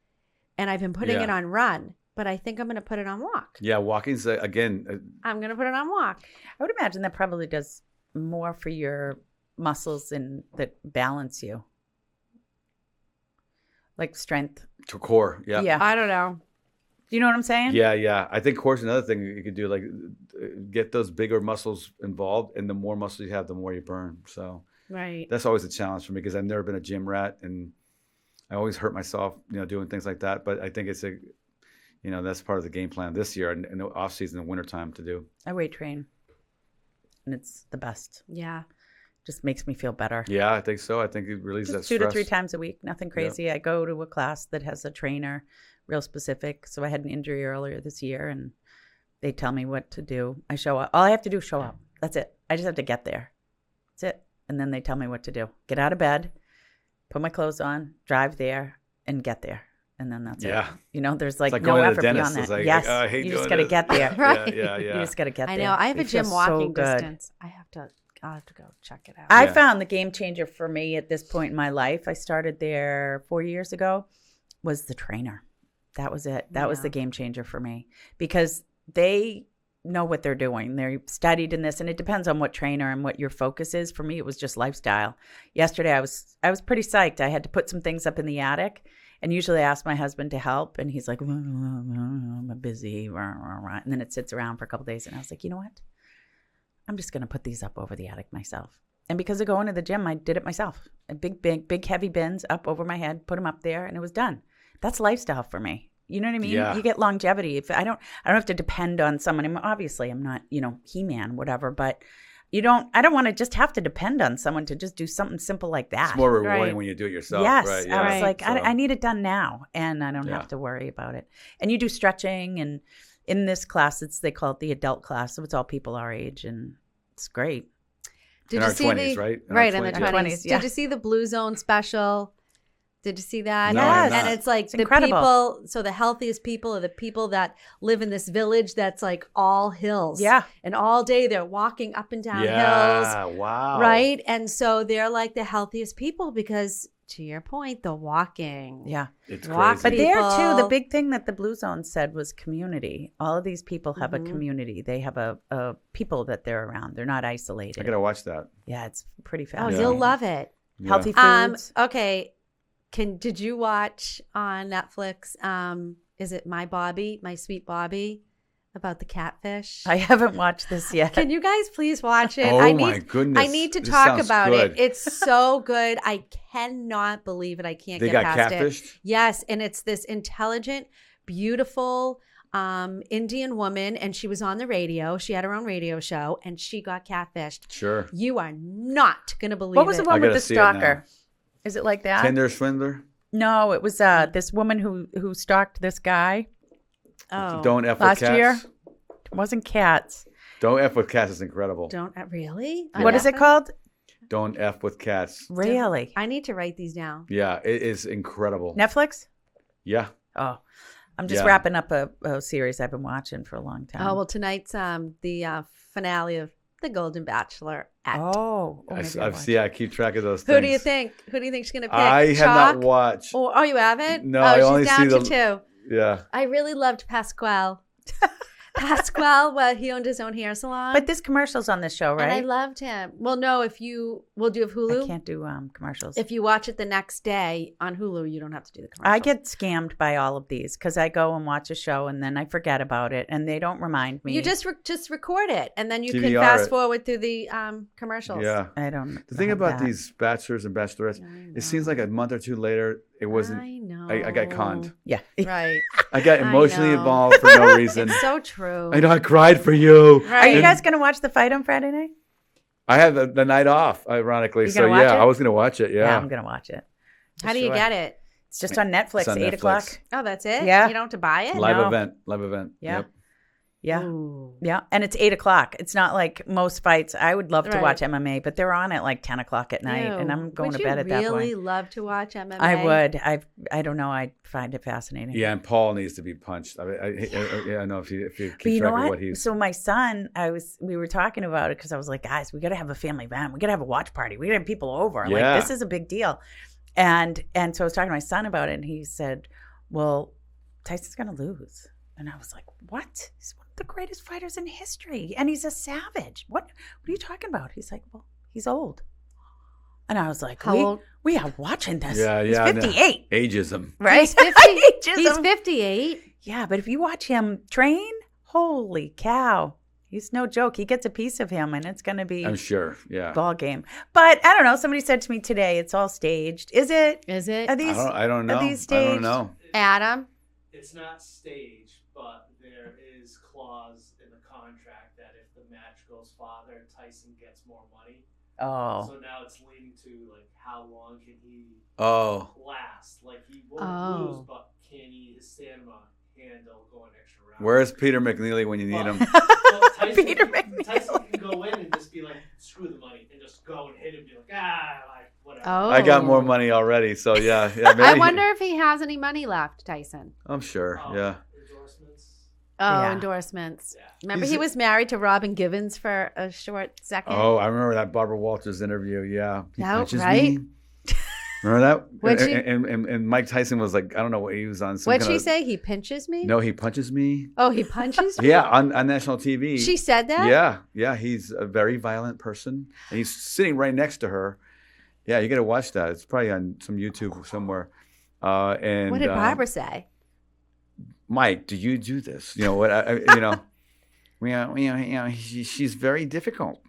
And I've been putting it on run, but I think I'm going to put it on walk. Yeah, walking's, again. I'm going to put it on walk. I would imagine that probably does more for your muscles and that balance you. Like strength. To core, yeah. I don't know. Do you know what I'm saying? Yeah. I think, of course, another thing you could do, like get those bigger muscles involved, and the more muscles you have, the more you burn. So Right. that's always a challenge for me because I've never been a gym rat, and I always hurt myself, doing things like that. But I think it's that's part of the game plan this year and the off season and wintertime to do. I weight train, and it's the best. Yeah. Just makes me feel better. Yeah, I think so. I think it releases that stress. 2 to 3 times a week, nothing crazy. I go to a class that has a trainer, real specific. So I had an injury earlier this year, and they tell me what to do. I show up. All I have to do is show up. That's it. I just have to get there. That's it. And then they tell me what to do. Get out of bed, put my clothes on, drive there, and get there. And then that's it. There's like no effort beyond that. Yes, I hate you just doing got to get there. Right. Yeah. You just got to get there. I know. I have a gym walking so distance. I'll have to go check it out. I found the game changer for me at this point in my life. I started there 4 years ago. Was the trainer. That was it. That was the game changer for me because they know what they're doing. They're studied in this, and it depends on what trainer and what your focus is. For me, it was just lifestyle. Yesterday, I was pretty psyched. I had to put some things up in the attic, and usually I ask my husband to help, and he's like, I'm busy, and then it sits around for a couple of days, and I was like, you know what? I'm just going to put these up over the attic myself. And because of going to the gym, I did it myself. Big, heavy bins up over my head, put them up there, and it was done. That's lifestyle for me. You know what I mean? Yeah. You get longevity. If I don't have to depend on someone. I'm not, He-Man, whatever, but I don't want to just have to depend on someone to just do something simple like that. It's more rewarding when you do it yourself. Yes. Right? I was like, I need it done now, and I don't have to worry about it. And you do stretching, and in this class, they call it the adult class. So it's all people our age, and it's great. Did in you our see 20s, right? Right, in the 20s. 20s. Yeah. Did you see the Blue Zone special? Did you see that? No, I have And not. it's like the incredible. people, so the healthiest people are the people that live in this village that's like all hills. Yeah. And all day they're walking up and down hills. Yeah, wow. Right? And so they're like the healthiest people because, to your point, the walking. Yeah. It's Walk crazy. But there too, people. the big thing that the Blue Zone said was community. All of these people have a community. They have a people that they're around. They're not isolated. I got to watch that. Yeah, it's pretty Oh, fascinating. you'll love it. Yeah. Healthy foods. Okay. Did you watch on Netflix, is it My Sweet Bobby, about the catfish? I haven't watched this yet. Can you guys please watch it? Oh, my goodness. I need to This talk sounds about good. it. It's so good. I cannot believe it. I can't They get got past catfished? it. Yes, and it's this intelligent, beautiful Indian woman, and she was on the radio. She had her own radio show, and she got catfished. Sure. You are not going to believe What was it. the one I with gotta the see it now. stalker? Is it like that? Tinder swindler? No, it was this woman who stalked this guy Oh, Don't F with last cats. year. It wasn't cats. Don't F with cats is incredible. don't really? What is it called? Don't F with cats. Really? I need to write these down. Yeah, it is incredible. Netflix? Yeah. Oh, I'm just Yeah. wrapping up a series I've been watching for a long time. Oh, well, tonight's the finale of The Golden Bachelor. Oh, maybe I'll watch I keep track of those things. Who do you think? Who do you think she's going to pick? I have Chalk? not watched. Oh, you haven't? No, oh, I she's only down see to two. Yeah. I really loved Pasquale. Pasquale, well, he owned his own hair salon. But this commercial's on this show, right? And I loved him. Well, no, do you have Hulu? I can't do commercials. If you watch it the next day on Hulu, you don't have to do the commercial. I get scammed by all of these because I go and watch a show and then I forget about it and they don't remind me. You just record it, and then you can DVR fast it. forward through the commercials. Yeah. I don't. The thing have about that. these bachelors and bachelorettes, it seems like a month or two later, it wasn't. I know. I got conned. Yeah. Right. I got I emotionally know. involved for no reason. It's so true. I know I cried for you. Are you Right. guys going to watch the fight on Friday night? I had the night off, ironically. You So gonna watch yeah, it? I was going to watch it. Yeah. I'm going to watch it. How do you get it? It's just on Netflix, It's on 8 Netflix. o'clock. Oh, that's it? Yeah. You don't have to buy it? Live No. event. Live event. Yeah. Yep. Yeah. Ooh. Yeah. And it's 8 o'clock. It's not like most fights. I would love to Right. watch MMA, but they're on at like 10 o'clock at night. And I'm going to bed at that Would you point. really love to watch MMA? I would. I don't know. I find it fascinating. Yeah, and Paul needs to be punched. I know if you But keep you know track of what? what he's. So my son, we were talking about it because I was like, guys, we got to have a family event. We got to have a watch party. We got to have people over. Yeah. Like, this is a big deal. And so I was talking to my son about it, and he said, well, Tyson's going to lose. And I was like, what? He's one of the greatest fighters in history. And he's a savage. What are you talking about? He's like, well, he's old. And I was like, How old? we are watching this. Yeah, He's 58. No. Ageism. Right? He's 50. Ageism. He's 58. Yeah, but if you watch him train, holy cow. He's no joke. He gets a piece of him, and it's going to be I'm sure. Yeah. ball game. But I don't know. Somebody said to me today, it's all staged. Is it? Is it? Are these? I don't know. Are these I don't staged? know. Adam? It's not staged, but there is clause in the contract that if the match goes farther, Tyson gets more money. Oh. So now it's leading to like how long can he last? Like he won't lose, but can he his stamina handle going extra rounds? Where's Peter McNeely when you need him? Well, Tyson, Peter Tyson can go in and just be like, screw the money, and just go and hit him, be like, like whatever. Oh. I got more money already, so yeah. Maybe I wonder if he has any money left, Tyson. I'm sure. Yeah. Endorsements. Oh, Yeah. endorsements. Yeah. Remember he was married to Robin Givens for a short second? Oh, I remember that Barbara Walters interview. Yeah. He Oh, punches right? me. Remember that? What'd she- And Mike Tyson was like, I don't know what he was on. What'd she say? He pinches me? No, he punches me. Oh, he punches me? Yeah, on national TV. She said that? Yeah. He's a very violent person, and he's sitting right next to her. Yeah, you got to watch that. It's probably on some YouTube somewhere. And What did Barbara say? Mike, do you do this? You know what? She's very difficult.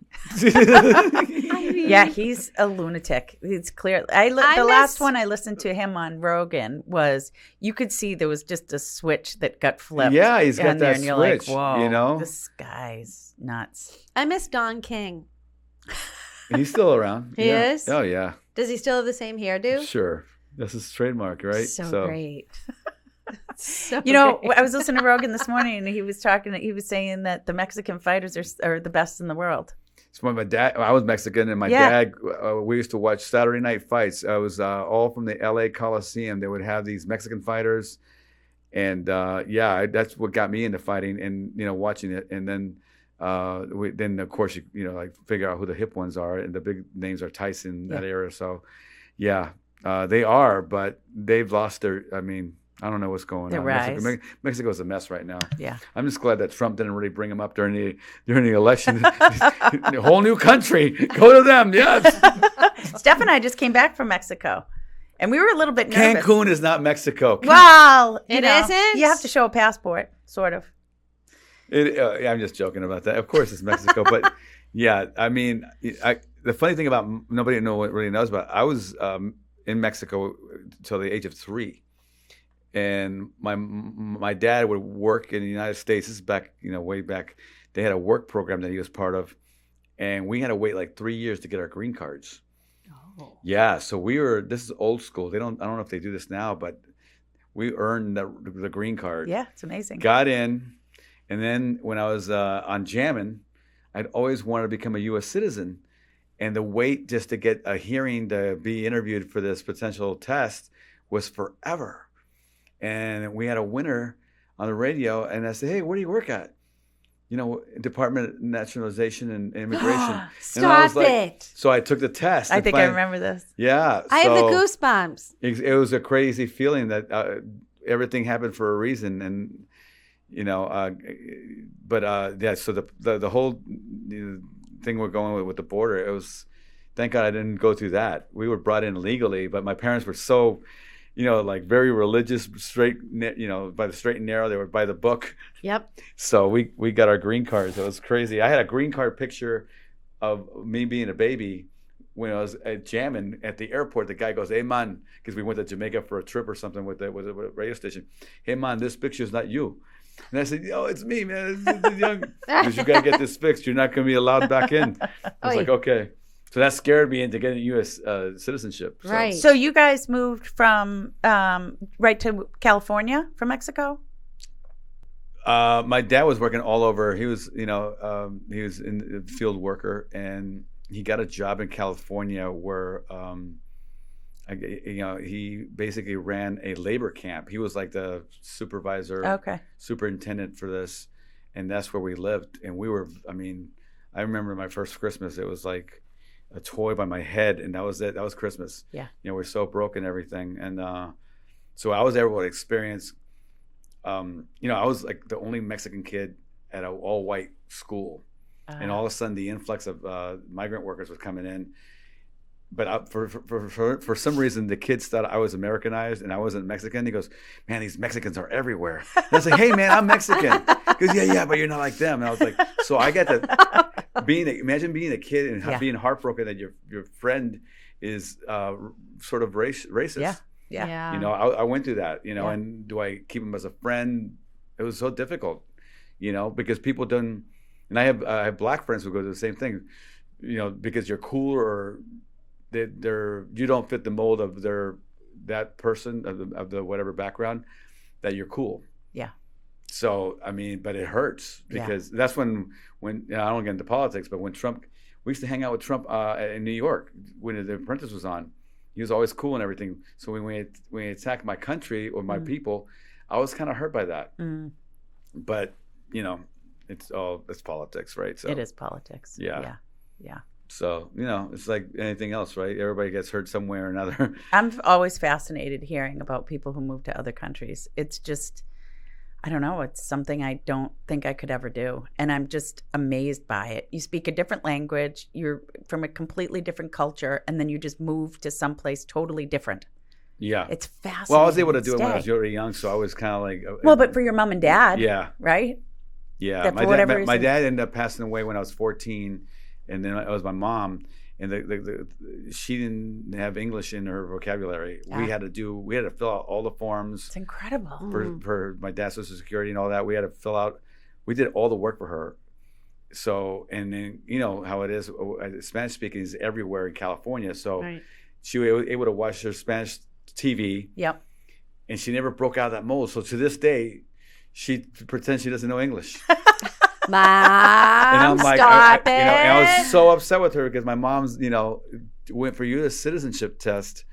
Yeah, he's a lunatic. It's clear. The last one I listened to him on Rogan was, you could see there was just a switch that got flipped. Yeah, he's got in there, that and you're switch, like, whoa, you know? this guy's nuts. I miss Don King. He's still around. He Yeah. is? Oh yeah. Does he still have the same hairdo? Sure. That's his trademark, right? So great. So You know, great. I was listening to Rogan this morning, and he was saying that the Mexican fighters are the best in the world. It's when my dad, I was Mexican, and my Yeah. dad, we used to watch Saturday night fights. I was all from the LA Coliseum. They would have these Mexican fighters. And that's what got me into fighting and, watching it. And then, then of course, you like figure out who the hip ones are. And the big names are Tyson, that era. So, yeah, they are, but they've lost their, I don't know what's going Their on. rise. Mexico's a mess right now. Yeah. I'm just glad that Trump didn't really bring them up during the election. A whole new country. Go to them. Yes. Steph and I just came back from Mexico, and we were a little bit nervous. Cancun is not Mexico. Well, It isn't? You have to show a passport, sort of. I'm just joking about that. Of course, it's Mexico, but yeah, the funny thing about nobody really knows about. I was in Mexico till the age of 3. And my dad would work in the United States. This is back, way back. They had a work program that he was part of, and we had to wait like 3 years to get our green cards. Oh. Yeah, so this is old school. I don't know if they do this now, but we earned the green card. Yeah, it's amazing. Got in, and then when I was on Jammin', I'd always wanted to become a U.S. citizen, and the wait just to get a hearing to be interviewed for this potential test was forever. And we had a winner on the radio, and I said, "Hey, where do you work at?" Department of Naturalization and Immigration. And I was Stop it. So I took the test. I think I remember this. Yeah. I have the goosebumps. It was a crazy feeling that everything happened for a reason, and So the whole thing we're going with the border, it was. Thank God I didn't go through that. We were brought in legally, but my parents were so. Very religious, straight, by the straight and narrow. They were by the book. Yep. So we got our green cards. It was crazy. I had a green card picture of me being a baby when I was jamming at the airport. The guy goes, "Hey man," because we went to Jamaica for a trip or something with a radio station. "Hey man, this picture's not you." And I said, "Yo, it's me, man. It's young." Because you got to get this fixed. You're not going to be allowed back in. I was like, okay. So that scared me into getting U.S. Citizenship. So. Right. So you guys moved from right to California from Mexico? My dad was working all over. He was, he was in the field worker, and he got a job in California where, he basically ran a labor camp. He was like the supervisor, superintendent for this, and that's where we lived. And we were, I remember my first Christmas. It was like a toy by my head, and that was it. That was Christmas. Yeah. We're so broke and everything. And so I was able to experience, I was like the only Mexican kid at an all-white school. And all of a sudden the influx of migrant workers was coming in. but for some reason, the kids thought I was Americanized and I wasn't Mexican. He goes, man, these Mexicans are everywhere. And I was like, hey, man, I'm Mexican. He goes, yeah, but you're not like them. And I was like, so I got to imagine being a kid and being heartbroken that your friend is sort of racist. Yeah. You know, I went through that, you know, and do I keep him as a friend? It was so difficult, you know, because people don't, and I have black friends who go through the same thing, you know, because you're cool or you don't fit the mold of that person of the whatever background, that you're cool. Yeah. So, I mean, but it hurts because that's when I don't get into politics, but when Trump, we used to hang out with Trump in New York when The Apprentice was on. He was always cool and everything. So when he attacked my country or my people, I was kind of hurt by that. But, you know, it's politics, right? So it is politics. Yeah. Yeah. So, you know, it's like anything else, right? Everybody gets hurt somewhere or another. I'm always fascinated hearing about people who move to other countries. It's just, I don't know, it's something I don't think I could ever do. And I'm just amazed by it. You speak a different language, you're from a completely different culture, and then you just move to someplace totally different. Yeah. It's fascinating. Well, I was able to do it when I was really young, so I was kind of like... Well, but for your mom and dad, right? Yeah. My dad ended up passing away when I was 14, and then it was my mom, and she didn't have English in her vocabulary. Yeah. We had to fill out all the forms. It's incredible. For my dad's Social Security and all that. We had to fill out, we did all the work for her. So, and then, you know how it is, Spanish speaking is everywhere in California. So she was able to watch her Spanish TV. Yep. And she never broke out of that mold. So to this day, she pretends she doesn't know English. Mom, and I'm like, stop it. You know, and I was so upset with her because my mom's, you know, went for U.S. citizenship test,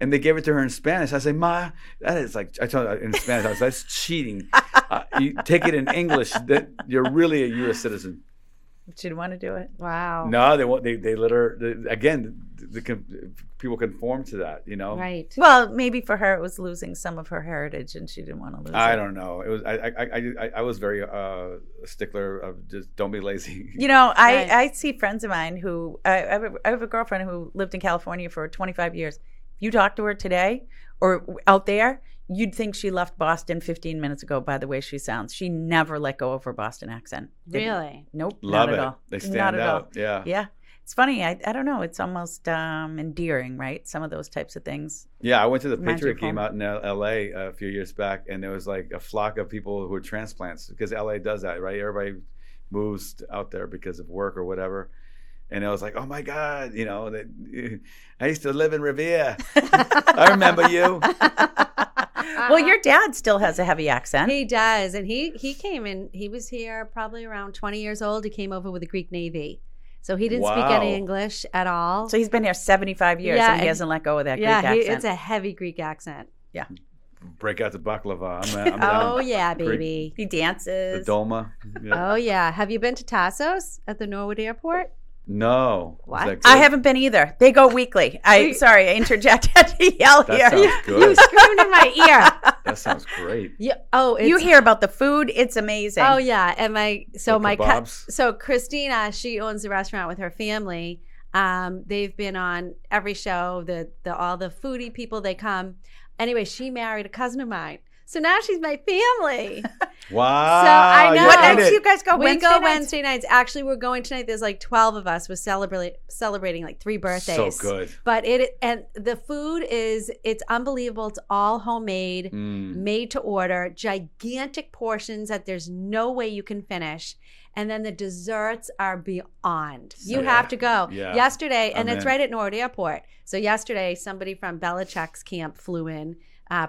and they gave it to her in Spanish. I say, Ma, that is like, I told her in Spanish, I was, that's cheating. You take it in English, that you're really a U.S. citizen. She didn't want to do it. Wow. No, they let her, again, people conform to that, you know? Right. Well, maybe for her it was losing some of her heritage and she didn't want to lose it. I don't know. It was I was very a stickler of just don't be lazy. You know, I see friends of mine who, I have a girlfriend who lived in California for 25 years. If you talk to her today or out there, you'd think she left Boston 15 minutes ago by the way she sounds. She never let go of her Boston accent. Really? Nope. Love not it. At all. They stand out. Yeah. Yeah. It's funny. I don't know. It's almost endearing, right? Some of those types of things. Yeah. I went to the Patriot game out in L.A. a few years back, and there was like a flock of people who were transplants because L.A. does that, right? Everybody moves out there because of work or whatever. And I was like, oh my God, you know, I used to live in Revere. I remember you. Well, your dad still has a heavy accent. He does. And he came in, he was here probably around 20 years old. He came over with the Greek Navy. So he didn't speak any English at all. So he's been here 75 years and he hasn't let go of that Greek accent. Yeah, it's a heavy Greek accent. Yeah. Break out the baklava. I'm oh, yeah, baby. He dances. The dolma. Yeah. Oh, yeah. Have you been to Tassos at the Norwood Airport? No. What? I haven't been either. They go weekly. Sorry, I interjected to yell that here. Sounds good. You screamed in my ear. That sounds great. Yeah. Oh, you hear about the food? It's amazing. Oh yeah, and so Christina, she owns the restaurant with her family. They've been on every show. All the foodie people, they come. Anyway, she married a cousin of mine. So now she's my family. Wow. So I know. What nights do you guys go? We go Wednesday nights. Actually, we're going tonight. There's like 12 of us. We're celebrating like 3 birthdays. So good. But the food it's unbelievable. It's all homemade, made to order, gigantic portions that there's no way you can finish. And then the desserts are beyond. You have to go. Yeah. Yesterday, and it's right at Norwood Airport. So yesterday, somebody from Belichick's camp flew in.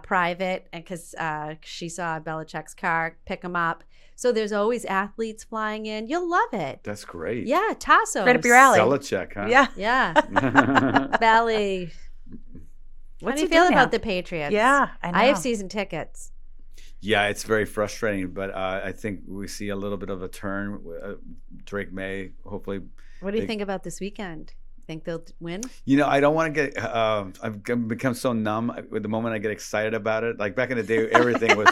Private, and because she saw Belichick's car pick him up. So there's always athletes flying in. You'll love it. That's great. Yeah, Tassos. Right up your alley. Belichick, huh? Yeah. Yeah. Belly. How do you feel about the Patriots? Yeah, I know. I have season tickets. Yeah, it's very frustrating, but I think we see a little bit of a turn. Drake May, hopefully. What do you think about this weekend? Think they'll win? You know, I don't want to get. I've become so numb with the moment I get excited about it. Like back in the day, everything was,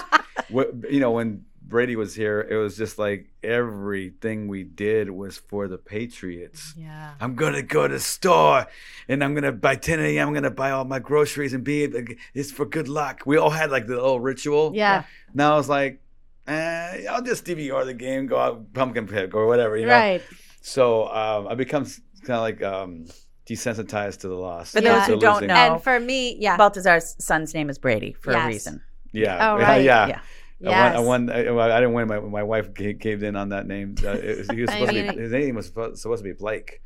you know, when Brady was here, it was just like everything we did was for the Patriots. Yeah. I'm going to go to the store and I'm going to, by 10 a.m., I'm going to buy all my groceries and it's for good luck. We all had like the little ritual. Yeah. Now it's like, I'll just DVR the game, go out, pumpkin pick or whatever, you know? Right. So I become kind of like desensitized to the loss. For those who don't know, and for me, Baltazar's son's name is Brady for a reason. Yeah. Oh, right. Yeah. Yes. I didn't win. My wife caved in on that name. His name was supposed to be Blake,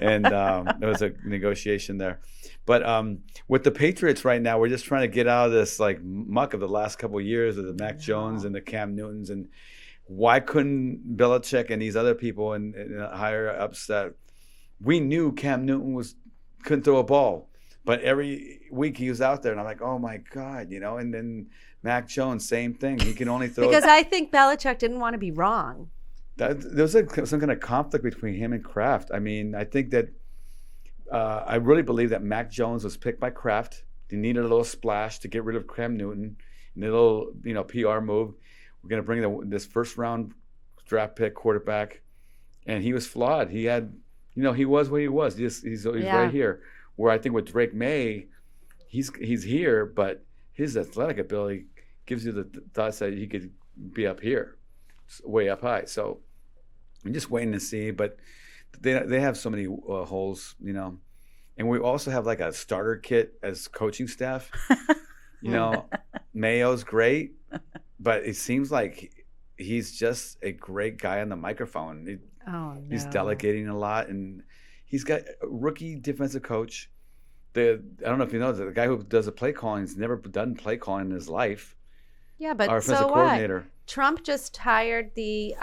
and there was a negotiation there. But with the Patriots right now, we're just trying to get out of this like muck of the last couple of years of the Mac Jones and the Cam Newtons, and why couldn't Belichick and these other people and higher ups that we knew Cam Newton couldn't throw a ball, but every week he was out there, and I'm like, oh my God, you know, and then. Mac Jones, same thing. He can only throw. Because I think Belichick didn't want to be wrong. There was some kind of conflict between him and Kraft. I mean, I think that I really believe that Mac Jones was picked by Kraft. They needed a little splash to get rid of Cam Newton, and a little PR move. We're going to bring this first round draft pick quarterback, and he was flawed. He had, he was what he was. He's right here. Where I think with Drake May, he's here, but his athletic ability gives you the thoughts that he could be up here, way up high. So I'm just waiting to see. But they have so many holes, and we also have like a starter kit as coaching staff. Mayo's great, but it seems like he's just a great guy on the microphone. He's delegating a lot, and he's got a rookie defensive coach. I don't know if you know, the guy who does the play calling has never done play calling in his life. Yeah, but our offensive coordinator. What? Trump just hired the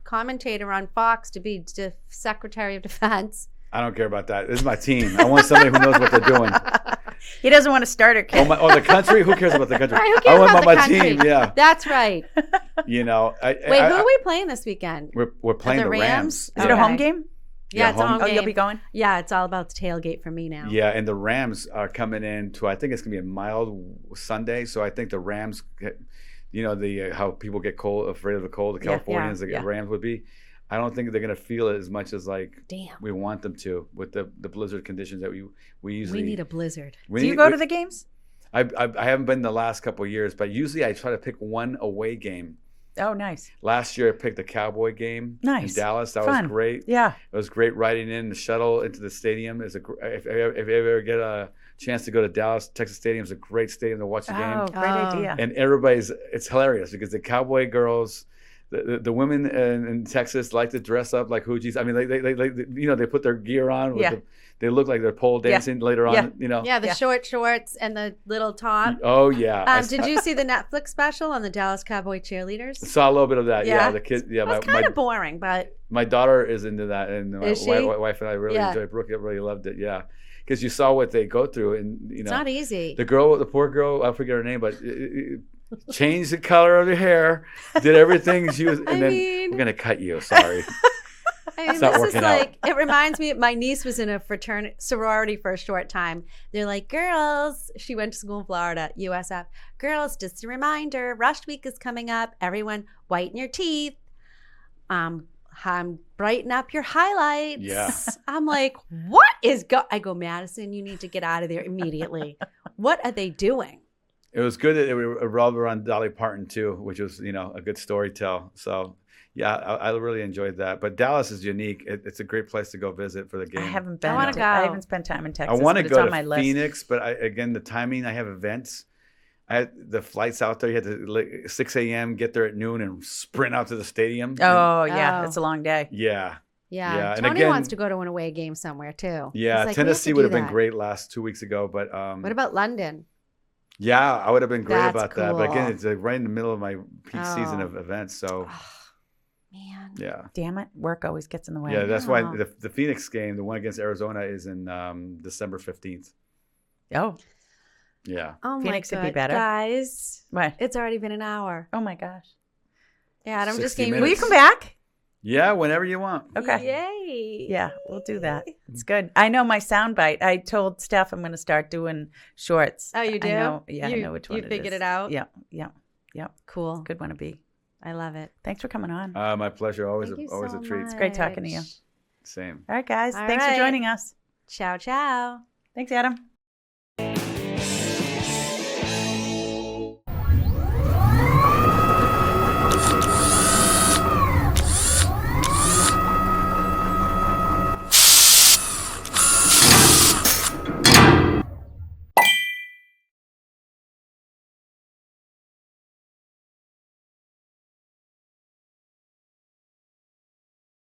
commentator on Fox to be Secretary of Defense. I don't care about that. This is my team. I want somebody who knows what they're doing. He doesn't want a starter kit. The country? Who cares about the country? Right, who cares about my country? Team. Yeah, that's right. Wait, who are we playing this weekend? We're playing the Rams. Is it a home game? Yeah, it's a home game. Oh, you'll be going? Yeah, it's all about the tailgate for me now. Yeah, and the Rams are coming in to, I think it's going to be a mild Sunday. So I think the Rams, how people get cold, afraid of the cold, the Californians, the Rams would be. I don't think they're going to feel it as much as we want them to with the blizzard conditions that we usually. We need a blizzard. Do you go to the games? I haven't been the last couple of years, but usually I try to pick one away game. Oh, nice. Last year I picked the Cowboy game in Dallas. That was great. Yeah. It was great riding in the shuttle into the stadium. If you ever get a chance to go to Dallas, Texas Stadium is a great stadium to watch the game. Oh, great idea. And it's hilarious because the Cowboy girls, the women in Texas like to dress up like hoochies. I mean, they put their gear on. They look like they're pole dancing later on. Yeah, the short shorts and the little top. Oh yeah. Did you see the Netflix special on the Dallas Cowboy cheerleaders? Saw a little bit of that. Yeah, the kids. Yeah, it's kind of boring, but my daughter is into that, and my wife and I really enjoyed. Brooke really loved it. Yeah, because you saw what they go through, and it's not easy. The poor girl, I forget her name, but changed the color of her hair, did everything. She was, and then we're gonna cut you. Sorry. It's not working out. It reminds me, my niece was in a sorority for a short time. They're like, girls, she went to school in Florida, USF. Girls, just a reminder, Rush Week is coming up. Everyone, whiten your teeth. Brighten up your highlights. Yeah. I'm like, what is I go, Madison, you need to get out of there immediately. What are they doing? It was good that it revolved around Dolly Parton too, which was, a good story tell. So. Yeah, I really enjoyed that. But Dallas is unique. It's a great place to go visit for the game. I haven't been. I haven't spent time in Texas. I want to go to Phoenix, but the timing. I have events. I had the flights out there. You had to 6 a.m. get there at noon and sprint out to the stadium. Oh yeah, it's a long day. Yeah. Yeah. Tony wants to go to an away game somewhere too. Yeah, Tennessee would have been great last 2 weeks ago, but what about London? Yeah, I would have been great about that. But again, it's right in the middle of my peak season of events, so. Man. Yeah. Damn it. Work always gets in the way. Yeah, that's why the Phoenix game, the one against Arizona, is in December 15th. Oh. Yeah. Oh, Phoenix my God. would be better. Guys. What? It's already been an hour. Oh, my gosh. Yeah, Adam just 60 gave me. Will you come back? Yeah, whenever you want. Okay. Yay. Yeah, we'll do that. It's good. I know my soundbite. I told Steph I'm going to start doing shorts. Oh, you do? I know. Yeah, I know which one you figured it out? Yeah. Cool. It's a good one to be. I love it. Thanks for coming on. My pleasure. Always a treat. Much. It's great talking to you. Same. All right, guys. Thanks for joining us. Ciao, ciao. Thanks, Adam.